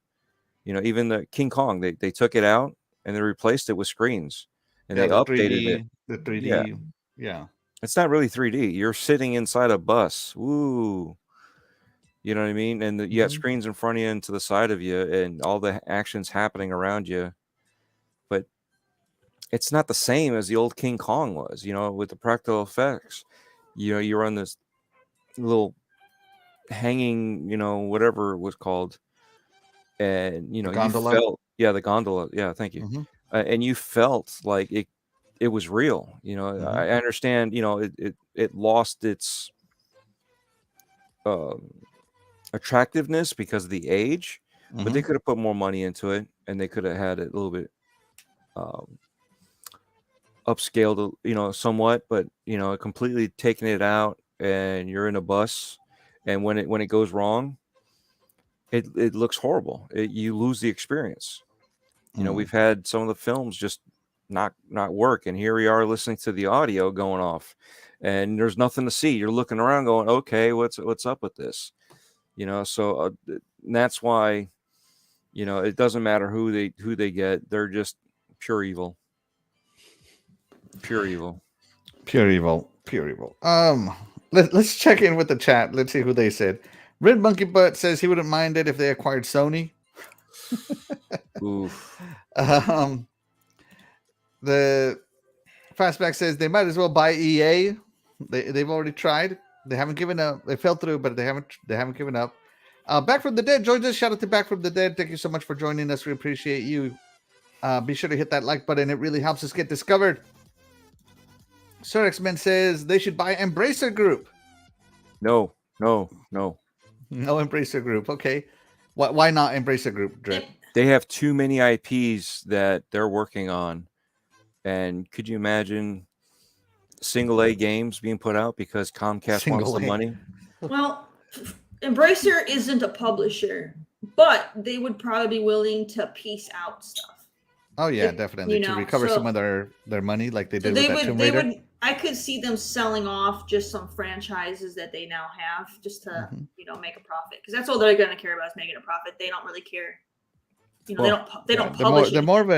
Even the King Kong, they took it out and they replaced it with screens. And they updated 3D, it. The 3D, yeah. It's not really 3D. You're sitting inside a bus. Woo. You know what I mean? And you got screens in front of you and to the side of you, and all the action's happening around you. But it's not the same as the old King Kong was, with the practical effects. You're on this little hanging, whatever it was called. And, gondola? you felt, the gondola. Yeah, thank you. Mm-hmm. And you felt like it was real. I understand, it lost its attractiveness because of the age, but they could have put more money into it, and they could have had it a little bit upscaled, somewhat, but completely taking it out, and you're in a bus, and when it goes wrong, it looks horrible. You lose the experience. We've had some of the films just not work, and here we are listening to the audio going off, and there's nothing to see. You're looking around going, okay, what's up with this? So that's why, it doesn't matter who they get. They're just Pure evil. Pure evil. Pure evil. Pure evil. Let's check in with the chat. Let's see who they said. Red Monkey Butt says he wouldn't mind it if they acquired Sony. Oof. The Fastback says they might as well buy EA. They've already tried. They haven't given up. They fell through, but they haven't given up. Back from the Dead joined us. Shout out to Back from the Dead. Thank you so much for joining us. We appreciate you. Be sure to hit that like button. It really helps us get discovered. Sir X-Men says they should buy Embracer Group. No. No Embracer Group. Okay. Why not Embracer Group, Drip? They have too many IPs that they're working on. And could you imagine single A games being put out because Comcast wants the money? Well, Embracer isn't a publisher, but they would probably be willing to piece out stuff. Oh yeah, definitely to recover some of their money, like they did with that Tomb Raider. I could see them selling off just some franchises that they now have, just to make a profit, because that's all they're going to care about is making a profit. They don't really care. They don't publish. They're more of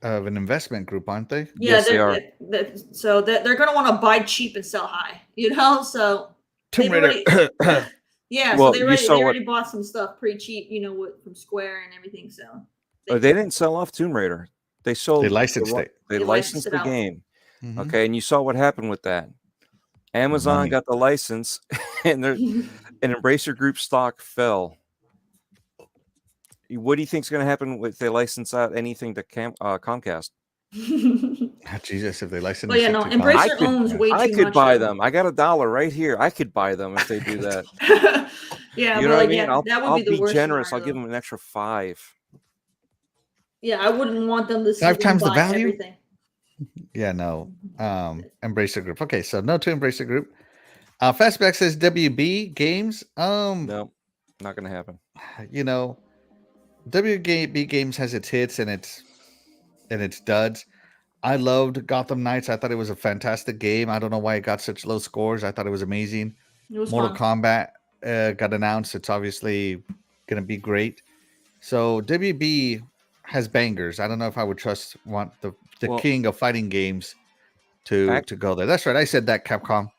an investment group, aren't they? Yeah, yes, they are. So they're going to want to buy cheap and sell high. So Tomb Raider. Yeah, well, so they already bought some stuff pretty cheap, from Square and everything. So they didn't sell off Tomb Raider. They licensed it. They licensed the game. Mm-hmm. Okay, and you saw what happened with that. Amazon got the license, and Embracer Group stock fell. What do you think is going to happen if they license out anything to Comcast? Jesus, if they license. Well, yeah, no. Embracer owns way too much. I could buy them. I got $1 right here. I could buy them if they do that. Yeah, you know what I mean? Yeah, I'll be generous. I'll give them an extra 5. Yeah, I wouldn't want them to 5 times the value. Everything. Yeah, no. Embracer Group. Okay, so no to Embracer Group. Fastback says WB Games. No, not going to happen. WB Games has its hits and its duds. I loved Gotham Knights. I thought it was a fantastic game. I don't know why it got such low scores. I thought it was amazing. It was Mortal fun. Kombat got announced. It's obviously going to be great. So WB has bangers. I don't know if I would want the king of fighting games to go there. That's right. I said that, Capcom.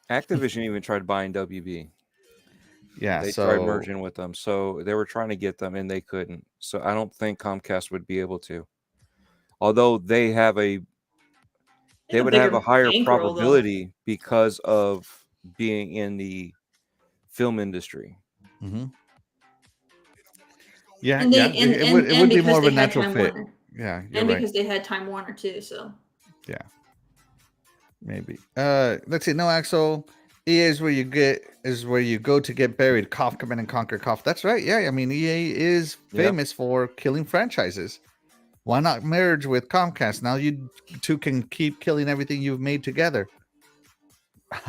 Activision even tried buying WB. Yeah, they tried merging with them. So they were trying to get them and they couldn't. So I don't think Comcast would be able to. Although they would have a higher probability because of being in the film industry. Mm-hmm. Yeah, it would be more of a natural fit. Yeah, and because they had Time Warner too, so yeah, maybe. Let's see. No, Axel. EA is where you go to get buried. Cough, Command and Conquer. Cough. That's right. Yeah, I mean EA is famous for killing franchises. Why not merge with Comcast? Now you two can keep killing everything you've made together.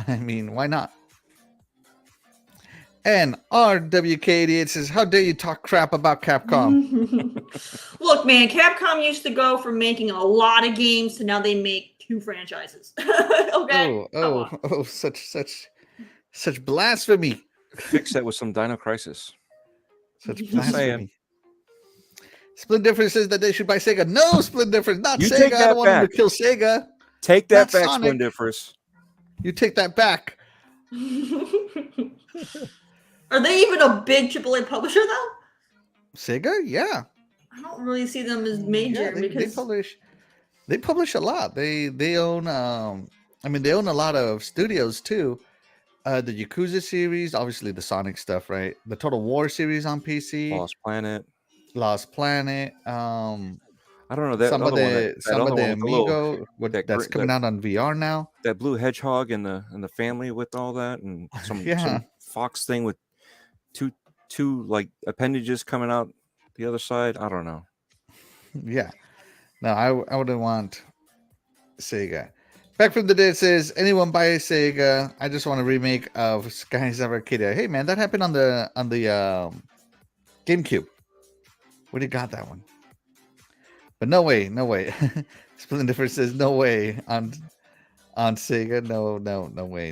I mean, why not? And RWK88 says, how dare you talk crap about Capcom? Look, man, Capcom used to go from making a lot of games to now they make 2 franchises. Okay. Oh, such blasphemy. Fix that with some Dino Crisis. Such blasphemy. Split Difference says that they should buy Sega. No, Split Difference, not you Sega. I don't want them to kill Sega. Take that back, Split Difference. You take that back. Are they even a big AAA publisher though? Sega, yeah. I don't really see them as major because they publish a lot. They own they own a lot of studios too. The Yakuza series, obviously the Sonic stuff, right? The Total War series on PC, Lost Planet. I don't know that some of the Amigo that's coming out on VR now. That blue hedgehog and the family with all that, and some fox thing with two like appendages coming out the other side. I don't know. Yeah, no, I wouldn't want Sega. Back from the Dead says, anyone buy a Sega? I just want a remake of Skies of Arcadia. Hey man, that happened on the GameCube. Where you got that one? But no way. Split Difference says no way on Sega. No way.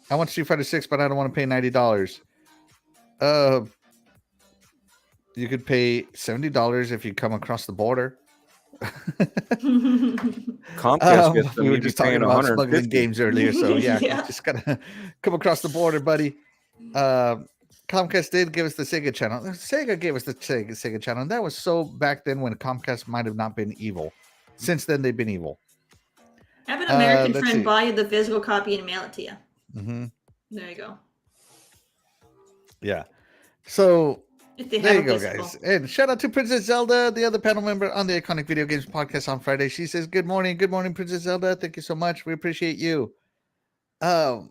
I want Street Fighter 6, but I don't want to pay $90. You could pay $70 if you come across the border. Comcast gets them. We were You'd be just talking paying about smuggling 150. games earlier, so yeah, Yeah. you just gotta come across the border, buddy. Comcast did give us the Sega channel. Sega gave us the Sega channel, and that was so back then when Comcast might have not been evil. Since then, they've been evil. Have an American let's friend see. buy you the physical copy and mail it to you. Mm-hmm. There you go. Yeah. So If they there you have a go, physical. guys. And shout out to Princess Zelda, the other panel member on the Iconic Video Games podcast on Friday. She says, Good morning, Princess Zelda. Thank you so much. We appreciate you. Yeah,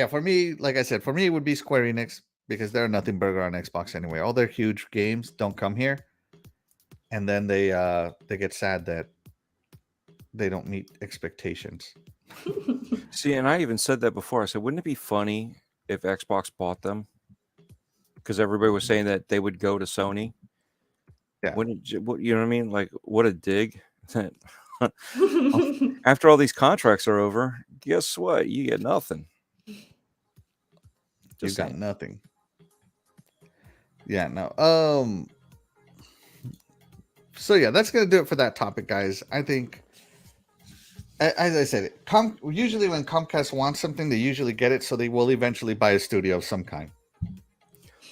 for me, like I said, for me, it would be Square Enix because they're nothing burger on Xbox anyway. All their huge games don't come here. And then they get sad that they don't meet expectations. See, and I even said that before. I said, wouldn't it be funny if Xbox bought them? Because everybody was saying that they would go to Sony. Yeah. Wouldn't you know what I mean? Like, what a dig. After all these contracts are over, guess what? You get nothing. You Just got saying. nothing. Yeah, no. So yeah, that's gonna do it for that topic, guys. I think, as I said, usually when Comcast wants something, they usually get it, so they will eventually buy a studio of some kind.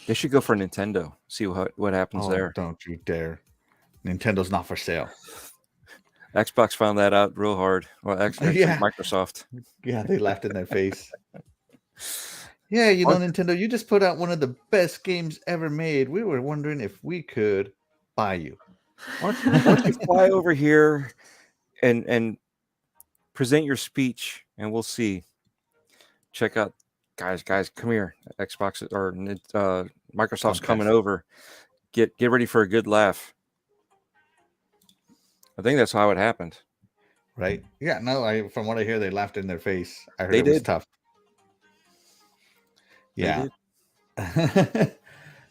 They should go for Nintendo. See what happens there. Don't you dare! Nintendo not for sale. Xbox found that out real hard. Well, actually, Yeah. Microsoft. Yeah, they laughed in their face. Yeah, you know, Nintendo, you just put out one of the best games ever made. We were wondering if we could buy you. Why don't you fly over here and present your speech, and we'll see. Check out, guys, come here. Xbox or Microsoft's Comcast. coming over. Get ready for a good laugh. I think that's how it happened. Right? Yeah, no, from what I hear, they laughed in their face. I heard They it was did. tough. They Yeah. did.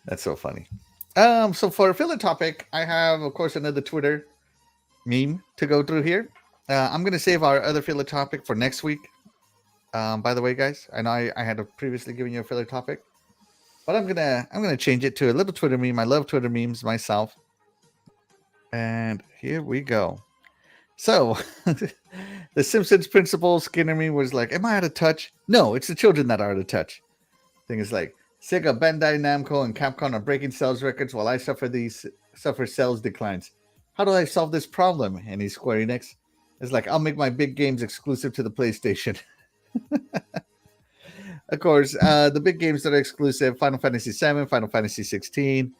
That's so funny. So for a filler topic, I have, of course, another Twitter meme to go through here. I'm gonna save our other filler topic for next week. By the way, guys, I know I had previously given you a filler topic, but I'm gonna change it to a little Twitter meme. I love Twitter memes myself. And here we go. So the Simpsons principal Skinner meme was like, "Am I out of touch? No, it's the children that are out of touch." Thing is like, Sega, Bandai Namco, and Capcom are breaking sales records while I suffer sales declines. How do I solve this problem? And he's Square Enix. It's like, I'll make my big games exclusive to the PlayStation. Of course, the big games that are exclusive: Final Fantasy VII, Final Fantasy 16.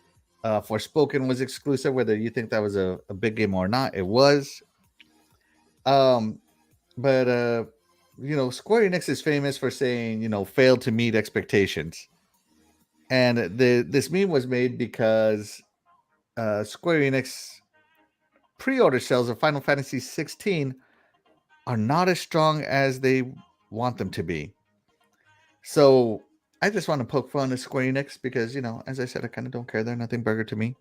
Forspoken was exclusive, whether you think that was a big game or not. It was. But you know, Square Enix is famous for saying, you know, failed to meet expectations. And this meme was made because Square Enix pre-order sales of Final Fantasy 16 are not as strong as they want them to be. So I just want to poke fun at Square Enix because, you know, as I said, I kind of don't care. They're nothing burger to me.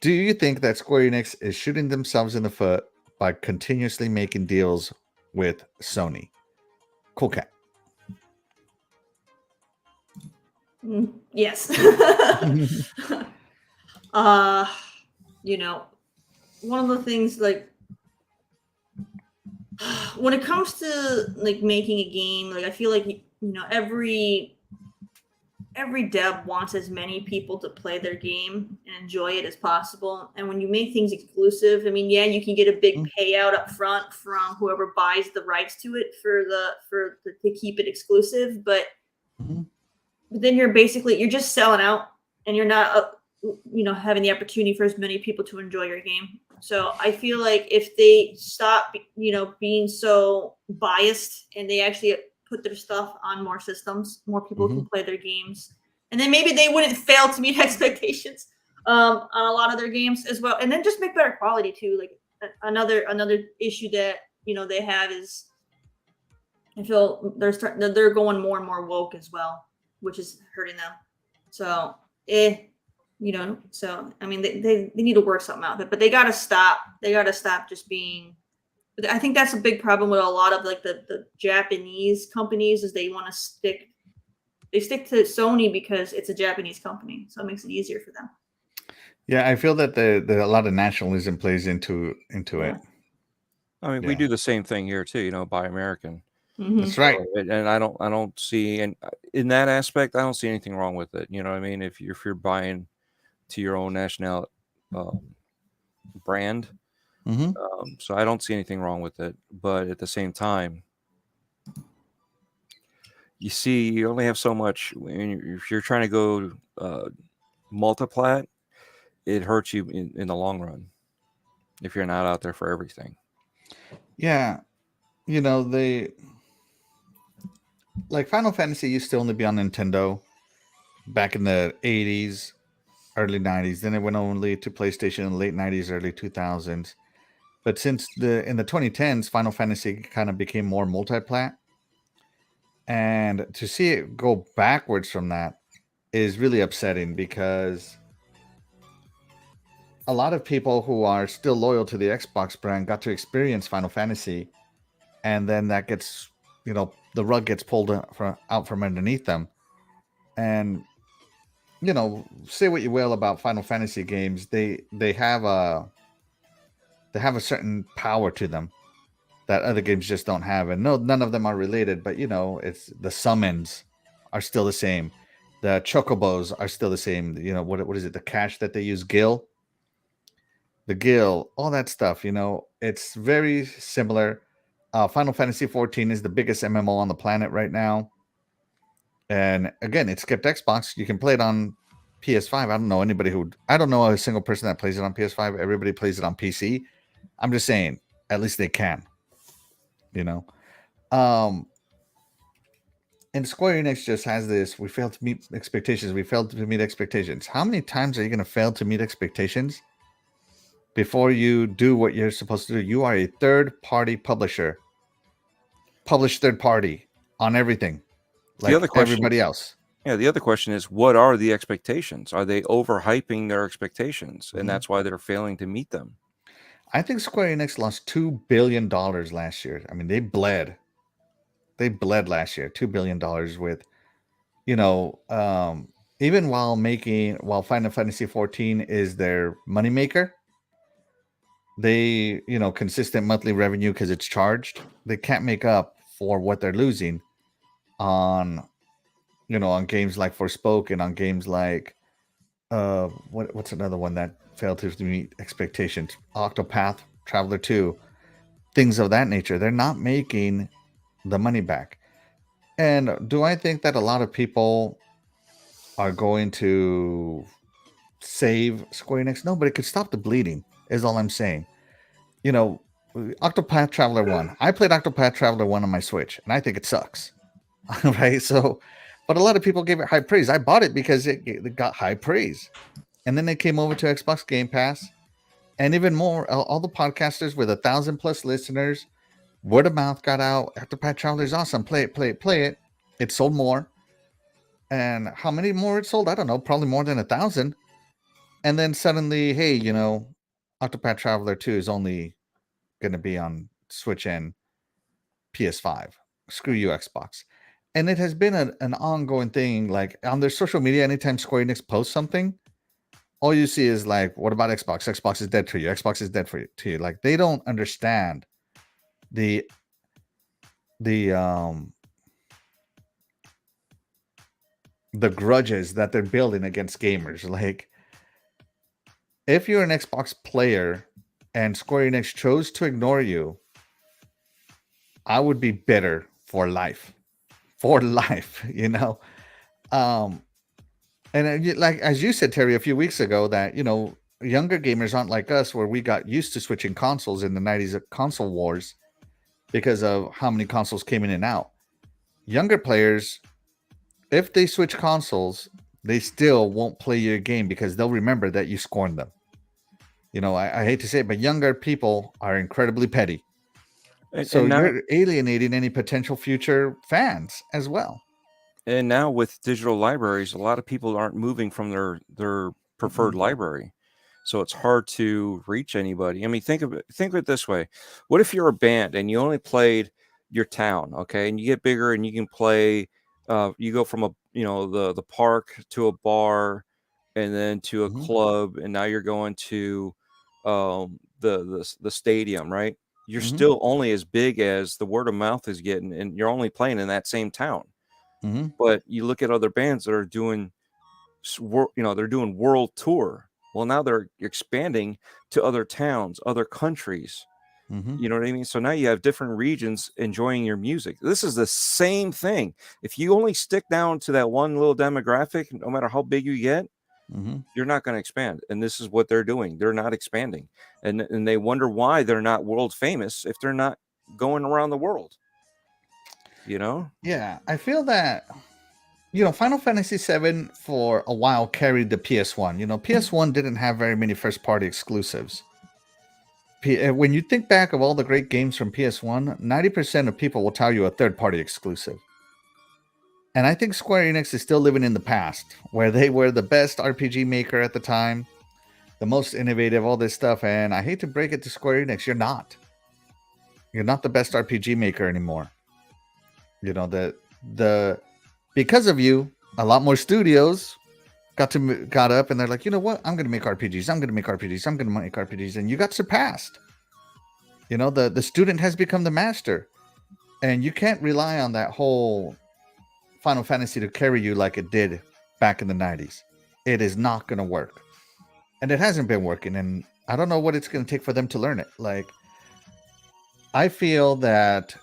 Do you think that Square Enix is shooting themselves in the foot by continuously making deals with Sony? CoolCat. Yes. You know, one of the things, like, when it comes to like making a game, like I feel like, you know, every dev wants as many people to play their game and enjoy it as possible. And when you make things exclusive, I mean, yeah, you can get a big payout up front from whoever buys the rights to it to keep it exclusive, but then you're just selling out, and you're not you know, having the opportunity for as many people to enjoy your game. So I feel like if they stop, you know, being so biased and they actually put their stuff on more systems, more people can play their games, and then maybe they wouldn't fail to meet expectations on a lot of their games as well. And then just make better quality too. Like another issue that, you know, they have is I feel they're going more and more woke as well, which is hurting them. So you know, so I mean, they need to work something out, but they gotta stop. They gotta stop just being. I think that's a big problem with a lot of like the Japanese companies is they want to stick to Sony because it's a Japanese company, so it makes it easier for them. Yeah, I feel that a lot of nationalism plays into it. I mean, we Yeah. do the same thing here too. You know, buy American. That's right. So, and I don't see, and in that aspect, I don't see anything wrong with it. You know what I mean? If you're buying to your own national brand, Mm-hmm. so I don't see anything wrong with it. But at the same time, you see, you only have so much. If you're trying to go multiplat, it hurts you in the long run if you're not out there for everything. Yeah, you know, they like Final Fantasy used to only be on Nintendo back in the 80s, early 90s. Then it went only to PlayStation in the late 90s, early 2000s. But since in the 2010s, Final Fantasy kind of became more multiplat. And to see it go backwards from that is really upsetting because a lot of people who are still loyal to the Xbox brand got to experience Final Fantasy, and then that gets, the rug gets pulled out from underneath them. And say what you will about Final Fantasy games, they have a certain power to them that other games just don't have. And no, none of them are related, but it's the summons are still the same. The chocobos are still the same. What is it? The cash that they use, the Gil, all that stuff. It's very similar. Final Fantasy 14 is the biggest MMO on the planet right now. And again, it skipped Xbox. You can play it on PS5. I don't know a single person that plays it on PS5. Everybody plays it on PC. I'm just saying, at least they can. And Square Enix just has this: we failed to meet expectations. We failed to meet expectations. How many times are you going to fail to meet expectations before you do what you're supposed to do? You are a third-party publisher. Publish third-party on everything, like everybody else. Yeah, the other question is, what are the expectations? Are they overhyping their expectations, and that's why they're failing to meet them? I think Square Enix lost $2 billion last year. I mean, they bled. They bled last year, $2 billion with, even while Final Fantasy 14 is their moneymaker, they, consistent monthly revenue because it's charged. They can't make up for what they're losing on games like Forspoken, on games like, what's another one that failed to meet expectations? Octopath Traveler 2, things of that nature. They're not making the money back. And do I think that a lot of people are going to save Square Enix? No, but it could stop the bleeding, is all I'm saying. Octopath Traveler 1. I played Octopath Traveler 1 on my Switch, and I think it sucks. Right? So, but a lot of people gave it high praise. I bought it because it got high praise. And then they came over to Xbox Game Pass. And even more, all the podcasters with 1,000+ listeners, word of mouth got out. Octopath Traveler is awesome. Play it. It sold more. And how many more it sold? I don't know. Probably more than 1,000. And then suddenly, hey, Octopath Traveler 2 is only going to be on Switch and PS5. Screw you, Xbox. And it has been an ongoing thing. Like on their social media, anytime Square Enix posts something, all you see is like, what about Xbox? Xbox is dead to you. Xbox is dead to you. Like they don't understand the grudges that they're building against gamers. Like if you're an Xbox player and Square Enix chose to ignore you, I would be bitter for life. And like as you said, Terry, a few weeks ago, that younger gamers aren't like us, where we got used to switching consoles in the 90s console wars because of how many consoles came in and out. Younger players, if they switch consoles, they still won't play your game because they'll remember that you scorned them. I hate to say it, but younger people are incredibly petty. So now, you're alienating any potential future fans as well. And now with digital libraries, a lot of people aren't moving from their preferred library. So it's hard to reach anybody. I mean, think of it this way. What if you're a band and you only played your town, okay? And you get bigger and you can play, you go from the park to a bar and then to a Mhm. club, and now you're going to the stadium, right? You're Mhm. still only as big as the word of mouth is getting, and you're only playing in that same town. Mhm. But you look at other bands that are doing, they're doing world tour. Well, now they're expanding to other towns, other countries. Mhm. You know what I mean? So now you have different regions enjoying your music. This is the same thing. If you only stick down to that one little demographic, no matter how big you get, Mhm. you're not going to expand. And this is what they're doing. They're not expanding. And they wonder why they're not world famous if they're not going around the world. You know? Yeah, I feel that Final Fantasy VII for a while carried the PS1. PS1 didn't have very many first-party exclusives. When you think back of all the great games from PS1, 90% of people will tell you a third-party exclusive. And I think Square Enix is still living in the past, where they were the best RPG maker at the time, the most innovative, all this stuff. And I hate to break it to Square Enix, you're not. You're not the best RPG maker anymore. Because of you, a lot more studios got up and they're like, you know what? I'm going to make RPGs. I'm going to make RPGs. I'm going to make RPGs. And you got surpassed. The student has become the master. And you can't rely on that whole Final Fantasy to carry you like it did back in the 90s. It is not going to work. And it hasn't been working. And I don't know what it's going to take for them to learn it. Like, I feel that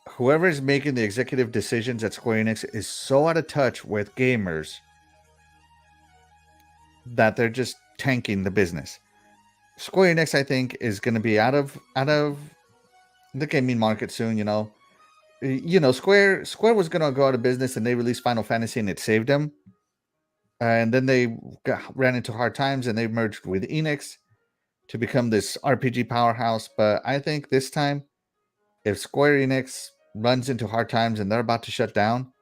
whoever is making the executive decisions at Square Enix is so out of touch with gamers that they're just tanking the business. Square Enix, I think, is going to be out of the gaming market soon. Square was going to go out of business, and they released Final Fantasy, and it saved them. And then they ran into hard times, and they merged with Enix to become this RPG powerhouse. But I think this time, if Square Enix runs into hard times and they're about to shut down,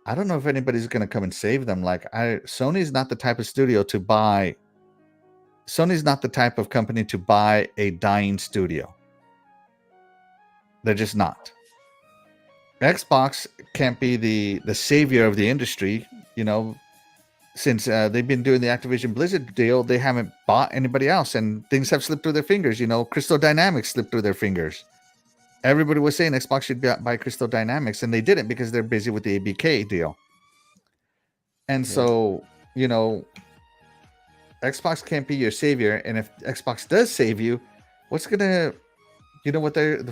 I don't know if anybody's going to come and save them. Sony's not the type of studio to buy. Sony's not the type of company to buy a dying studio. They're just not. Xbox can't be the savior of the industry. Since they've been doing the Activision Blizzard deal, they haven't bought anybody else, and things have slipped through their fingers. Crystal Dynamics slipped through their fingers. Everybody was saying Xbox should buy Crystal Dynamics, and they didn't because they're busy with the ABK deal. And so, Xbox can't be your savior. And if Xbox does save you, what the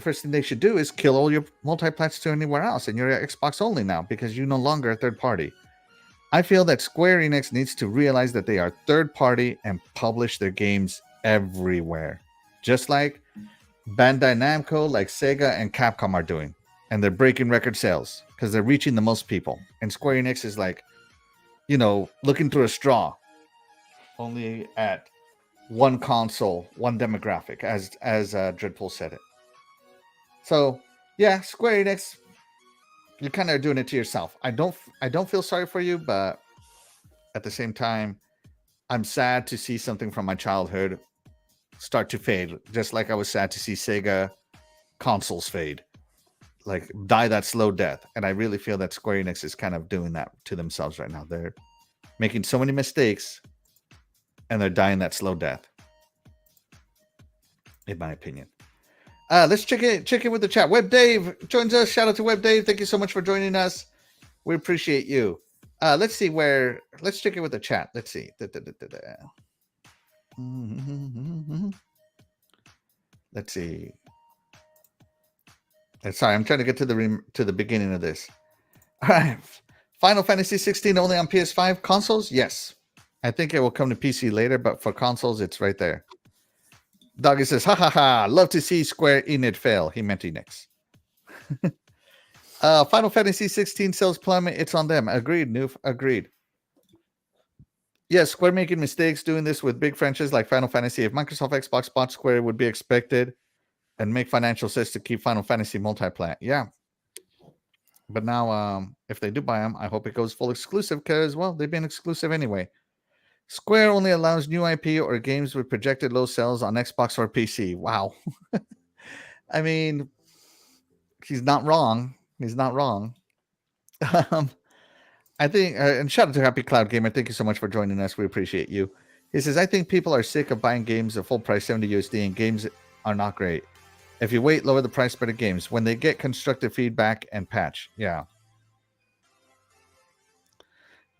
first thing they should do is kill all your multi-platform anywhere else, and you're Xbox only now because you're no longer a third party. I feel that Square Enix needs to realize that they are third party and publish their games everywhere, just like Bandai Namco, like Sega and Capcom are doing, and they're breaking record sales because they're reaching the most people. And Square Enix is like, looking through a straw, only at one console, one demographic, as DREADPOOL said it. So yeah, Square Enix, you're kind of doing it to yourself. I don't feel sorry for you, but at the same time, I'm sad to see something from my childhood start to fade, just like I was sad to see Sega consoles fade, like die that slow death. And I really feel that Square Enix is kind of doing that to themselves right now. They're making so many mistakes, and they're dying that slow death, in my opinion. Let's check in with the chat. Web Dave joins us. Shout out to Web Dave. Thank you so much for joining us. We appreciate you. Let's check in with the chat. Let's see. Let's see. Sorry, I'm trying to get to the beginning of this. All right. Final Fantasy 16 only on PS5 consoles? Yes. I think it will come to PC later, but for consoles, it's right there. Doggy says, ha ha ha, love to see Square Enix fail. He meant Enix. Final Fantasy 16 sales plummet. It's on them. Agreed, Noof. Agreed. Yes, Square making mistakes doing this with big franchises like Final Fantasy. If Microsoft Xbox bought Square, it would be expected and make financial sense to keep Final Fantasy multiplayer. Yeah. But now, if they do buy them, I hope it goes full exclusive because, well, they've been exclusive anyway. Square only allows new IP or games with projected low sales on Xbox or PC. Wow. I mean, he's not wrong. He's not wrong. I think, and shout out to Happy Cloud Gamer. Thank you so much for joining us. We appreciate you. He says, I think people are sick of buying games at full price, 70 USD, and games are not great. If you wait, lower the price, better games. When they get constructive feedback and patch. Yeah.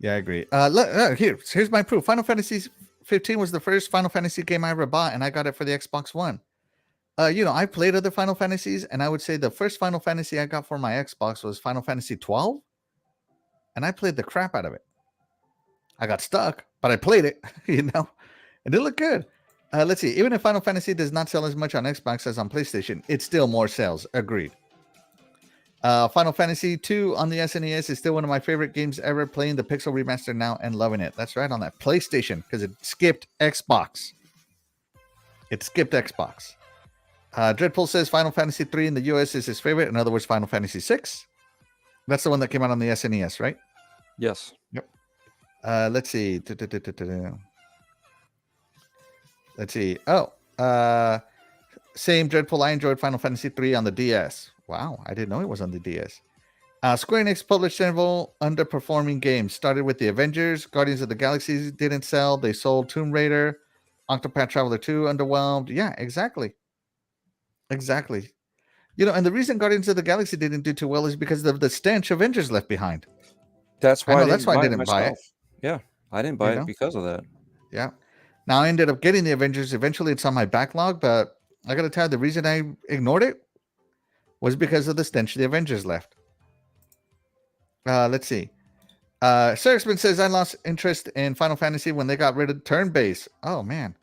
Yeah, I agree. Here's my proof. Final Fantasy 15 was the first Final Fantasy game I ever bought, and I got it for the Xbox One. I played other Final Fantasies, and I would say the first Final Fantasy I got for my Xbox was Final Fantasy 12, and I played the crap out of it. I got stuck, but I played it, and it looked good. Let's see. Even if Final Fantasy does not sell as much on Xbox as on PlayStation, it's still more sales. Agreed. Final Fantasy 2 on the SNES is still one of my favorite games ever. Playing the Pixel Remaster now and loving it. That's right, on that PlayStation, because it skipped Xbox. DREADPOOL says Final Fantasy 3 in the US is his favorite. In other words, Final Fantasy 6. That's the one that came out on the SNES, right? Yes. Yep. Let's see. Let's see. Same DREADPOOL. I enjoyed Final Fantasy 3 on the DS. Wow, I didn't know it was on the DS. Square Enix published several underperforming games. Started with the Avengers. Guardians of the Galaxy didn't sell. They sold Tomb Raider. Octopath Traveler 2 underwhelmed. Yeah, exactly. Exactly. And the reason Guardians of the Galaxy didn't do too well is because of the stench Avengers left behind. That's why I didn't buy it. Yeah, I didn't buy it because of that. Yeah. Now I ended up getting the Avengers. Eventually, it's on my backlog, but I got to tell you, the reason I ignored it was because of the stench the Avengers left. Let's see. Serexman says, I lost interest in Final Fantasy when they got rid of turn-based. Oh, man.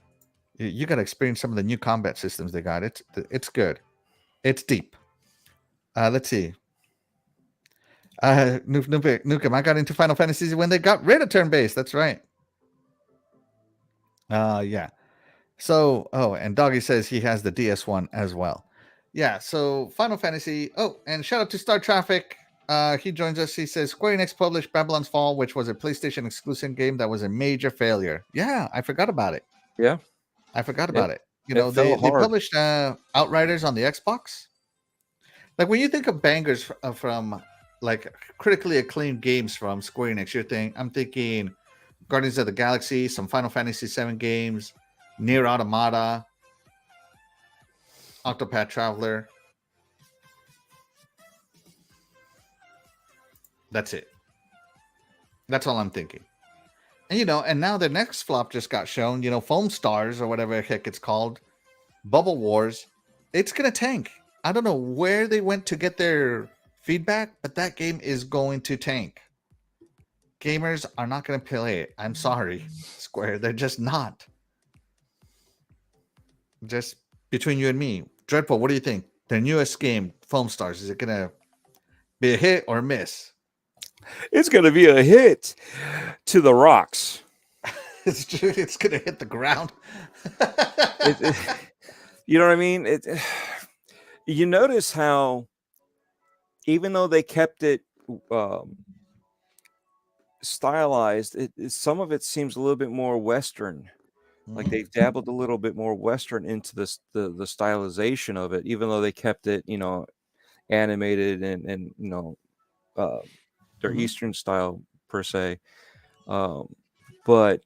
You got to experience some of the new combat systems they got. It's good. It's deep. Let's see. Nukem, I got into Final Fantasy when they got rid of turn-based. That's right. Yeah. So, and Doggy says he has the DS one as well. Yeah, so Final Fantasy. Oh, and shout out to Star Traffic. He joins us. He says Square Enix published Babylon's Fall, which was a PlayStation exclusive game that was a major failure. Yeah, I forgot about it. Yeah. I forgot about it. They published Outriders on the Xbox. Like when you think of bangers from like critically acclaimed games from Square Enix, I'm thinking Guardians of the Galaxy, some Final Fantasy 7 games, Nier Automata, Octopath Traveler. That's it. That's all I'm thinking. And and now the next flop just got shown, Foam Stars or whatever the heck it's called, Bubble Wars. It's gonna tank. I don't know where they went to get their feedback, but that game is going to tank. Gamers are not going to play it. I'm sorry, Square. They're just not. Just between you and me. DREADPOOL, what do you think? Their newest game, Foam Stars, is it going to be a hit or a miss? It's going to be a hit to the rocks. It's going to hit the ground. You know what I mean? You notice how, even though they kept it stylized, some of it seems a little bit more Western. Like they've dabbled a little bit more Western into the stylization of it, even though they kept it, animated and their Eastern style per se. But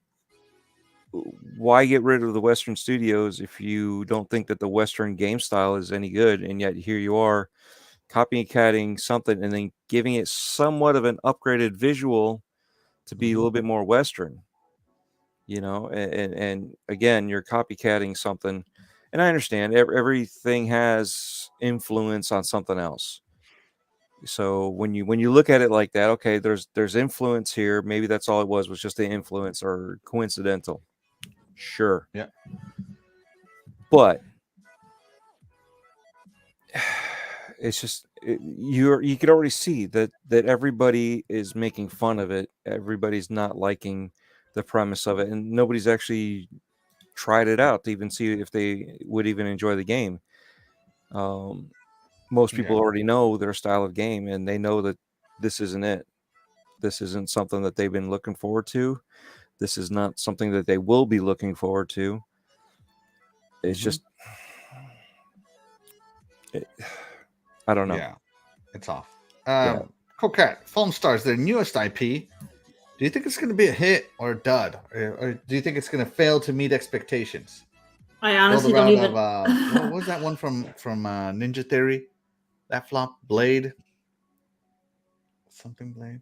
why get rid of the Western studios if you don't think that the Western game style is any good? And yet here you are copycatting something and then giving it somewhat of an upgraded visual to be a little bit more Western, and again, you're copycatting something. And I understand everything has influence on something else. So when you look at it like that, okay, there's influence here. Maybe that's all it was just the influence or coincidental. Sure. Yeah. But it's just you could already see that everybody is making fun of it. Everybody's not liking the premise of it, and nobody's actually tried it out to even see if they would even enjoy the game. Most people already know their style of game, and they know that this isn't it. This isn't something that they've been looking forward to. This is not something that they will be looking forward to. It's just, I don't know. Yeah, it's off. CoolCat, Foam Stars, their newest IP, Do you think it's going to be a hit or a dud, or do you think it's going to fail to meet expectations? I honestly don't even. What was that one from Ninja Theory? That flop, Blade, something Blade.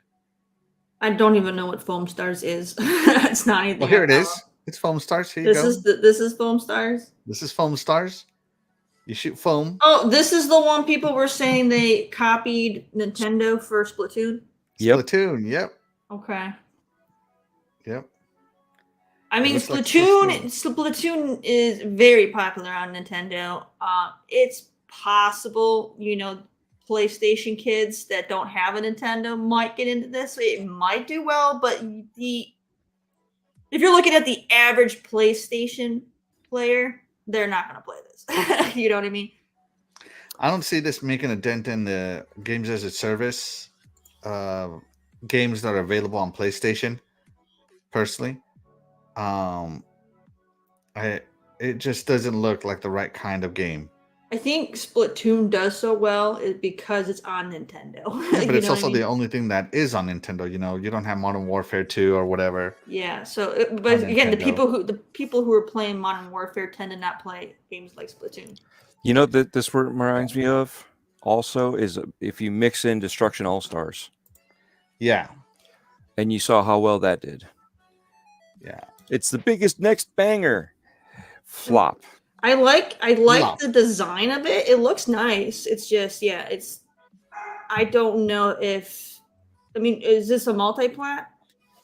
I don't even know what Foam Stars is. It's not anything. Well, here it I is. follow. It's Foam Stars. Here you go. This is Foam Stars. This is Foam Stars. You shoot foam. Oh, this is the one people were saying they copied Nintendo for Splatoon. Yep. Splatoon. Yep. Okay. Yep. I mean, looks like Splatoon is very popular on Nintendo. It's possible, PlayStation kids that don't have a Nintendo might get into this. It might do well, but if you're looking at the average PlayStation player, they're not going to play this. You know what I mean? I don't see this making a dent in the games as a service games that are available on PlayStation. Personally, it just doesn't look like the right kind of game. I think Splatoon does so well is because it's on Nintendo. Yeah, but it's also the only thing that is on Nintendo. You don't have Modern Warfare 2 or whatever. Yeah. So, but again, the people who are playing Modern Warfare tend to not play games like Splatoon. You know that this reminds me of also is if you mix in Destruction All Stars. Yeah. And you saw how well that did. Yeah. It's the biggest next banger. Flop. I like the design of it. It looks nice. It's just, I don't know if, is this a multi-plat?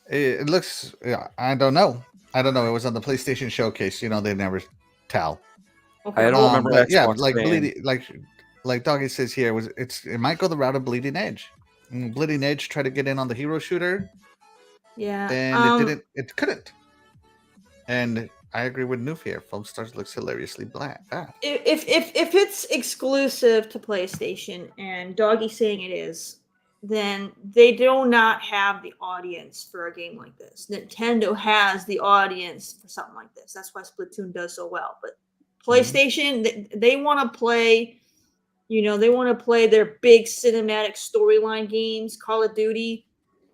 It looks, I don't know. It was on the PlayStation Showcase. They never tell. Okay. I don't remember that. Yeah, like Doggy says here, it might go the route of Bleeding Edge. Bleeding Edge tried to get in on the hero shooter. Yeah. And it couldn't. And I agree with Noof here. Foam Stars looks hilariously bad. If it's exclusive to PlayStation, and Doggy's saying it is, then they do not have the audience for a game like this. Nintendo has the audience for something like this. That's why Splatoon does so well. But PlayStation, they want to play, they want to play their big cinematic storyline games, Call of Duty,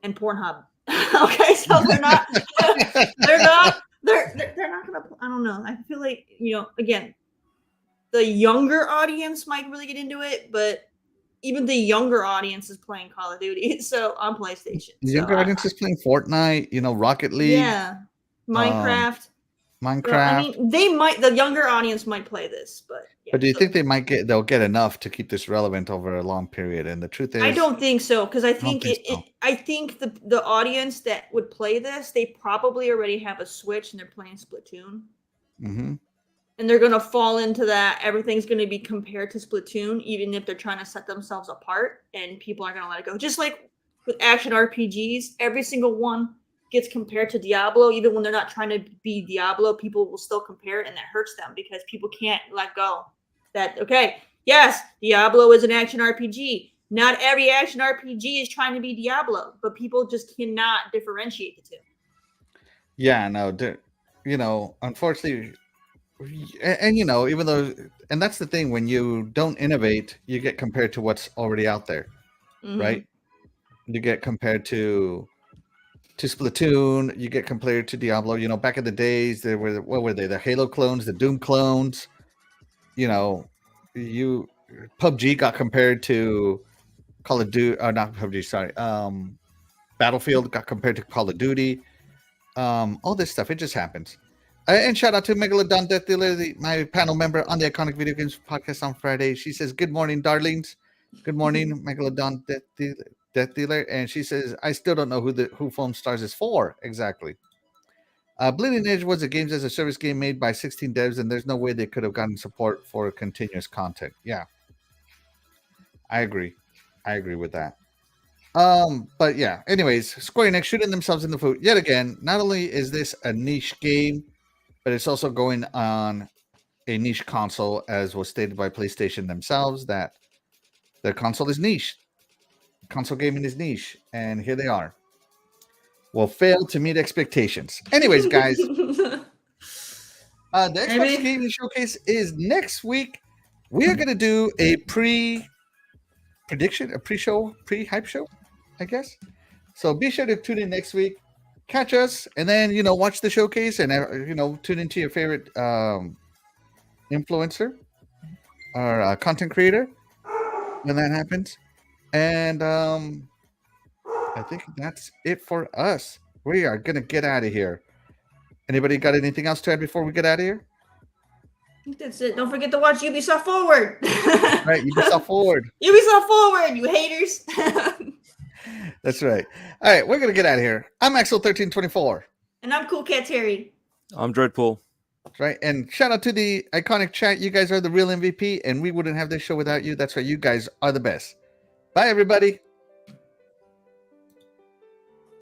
and Pornhub. Okay, so they're not gonna. I don't know. I feel like again, the younger audience might really get into it, but even the younger audience is playing Call of Duty. So on PlayStation, the younger audience is playing Fortnite. Rocket League. Yeah, Minecraft. Minecraft. The younger audience might play this, but. Yeah, but do you think they'll get enough to keep this relevant over a long period? And the truth is, I don't think so, because I think I think the audience that would play this, they probably already have a Switch and they're playing Splatoon, and they're gonna fall into that. Everything's gonna be compared to Splatoon, even if they're trying to set themselves apart, and people are gonna let it go. Just like with action RPGs, every single one gets compared to Diablo, even when they're not trying to be Diablo, people will still compare it, and that hurts them because people can't let go. That, okay, yes, Diablo is an action RPG. Not every action RPG is trying to be Diablo, but people just cannot differentiate the two. Yeah, no, unfortunately, and even though, and that's the thing, when you don't innovate, you get compared to what's already out there, right? You get compared to Splatoon, you get compared to Diablo. Back in the days, what were they? The Halo clones, the Doom clones. PUBG got compared to Call of Duty, not PUBG, sorry. Battlefield got compared to Call of Duty. All this stuff, it just happens. And shout out to Megalodon Death Dealer, my panel member on the Iconic Video Games podcast on Friday. She says, "Good morning, darlings." Good morning, Megalodon Death Dealer. And she says, "I still don't know who Foam Stars is for exactly." Bleeding Edge was a games as a service game made by 16 devs, and there's no way they could have gotten support for continuous content. Yeah, I agree with that. But yeah, anyways, Square Enix shooting themselves in the foot yet again. Not only is this a niche game, but it's also going on a niche console, as was stated by PlayStation themselves, that their console is niche. Console gaming is niche, and here they are. Will fail to meet expectations. Anyways, guys, the Xbox Gaming Showcase is next week. We are going to do a pre-hype show, I guess. So be sure to tune in next week. catch us, and then watch the showcase, and tune into your favorite influencer or content creator when that happens. And I think that's it for us. We are gonna get out of here. Anybody got anything else to add before we get out of here? I think that's it. Don't forget to watch Ubisoft Forward. Right, Ubisoft Forward. Ubisoft Forward, you haters. That's right. All right, we're gonna get out of here. I'm Axel1324. And I'm CoolCatTerri. I'm DREADPOOL. That's right. And shout out to the iconic chat. You guys are the real MVP, and we wouldn't have this show without you. That's right. You guys are the best. Bye, everybody.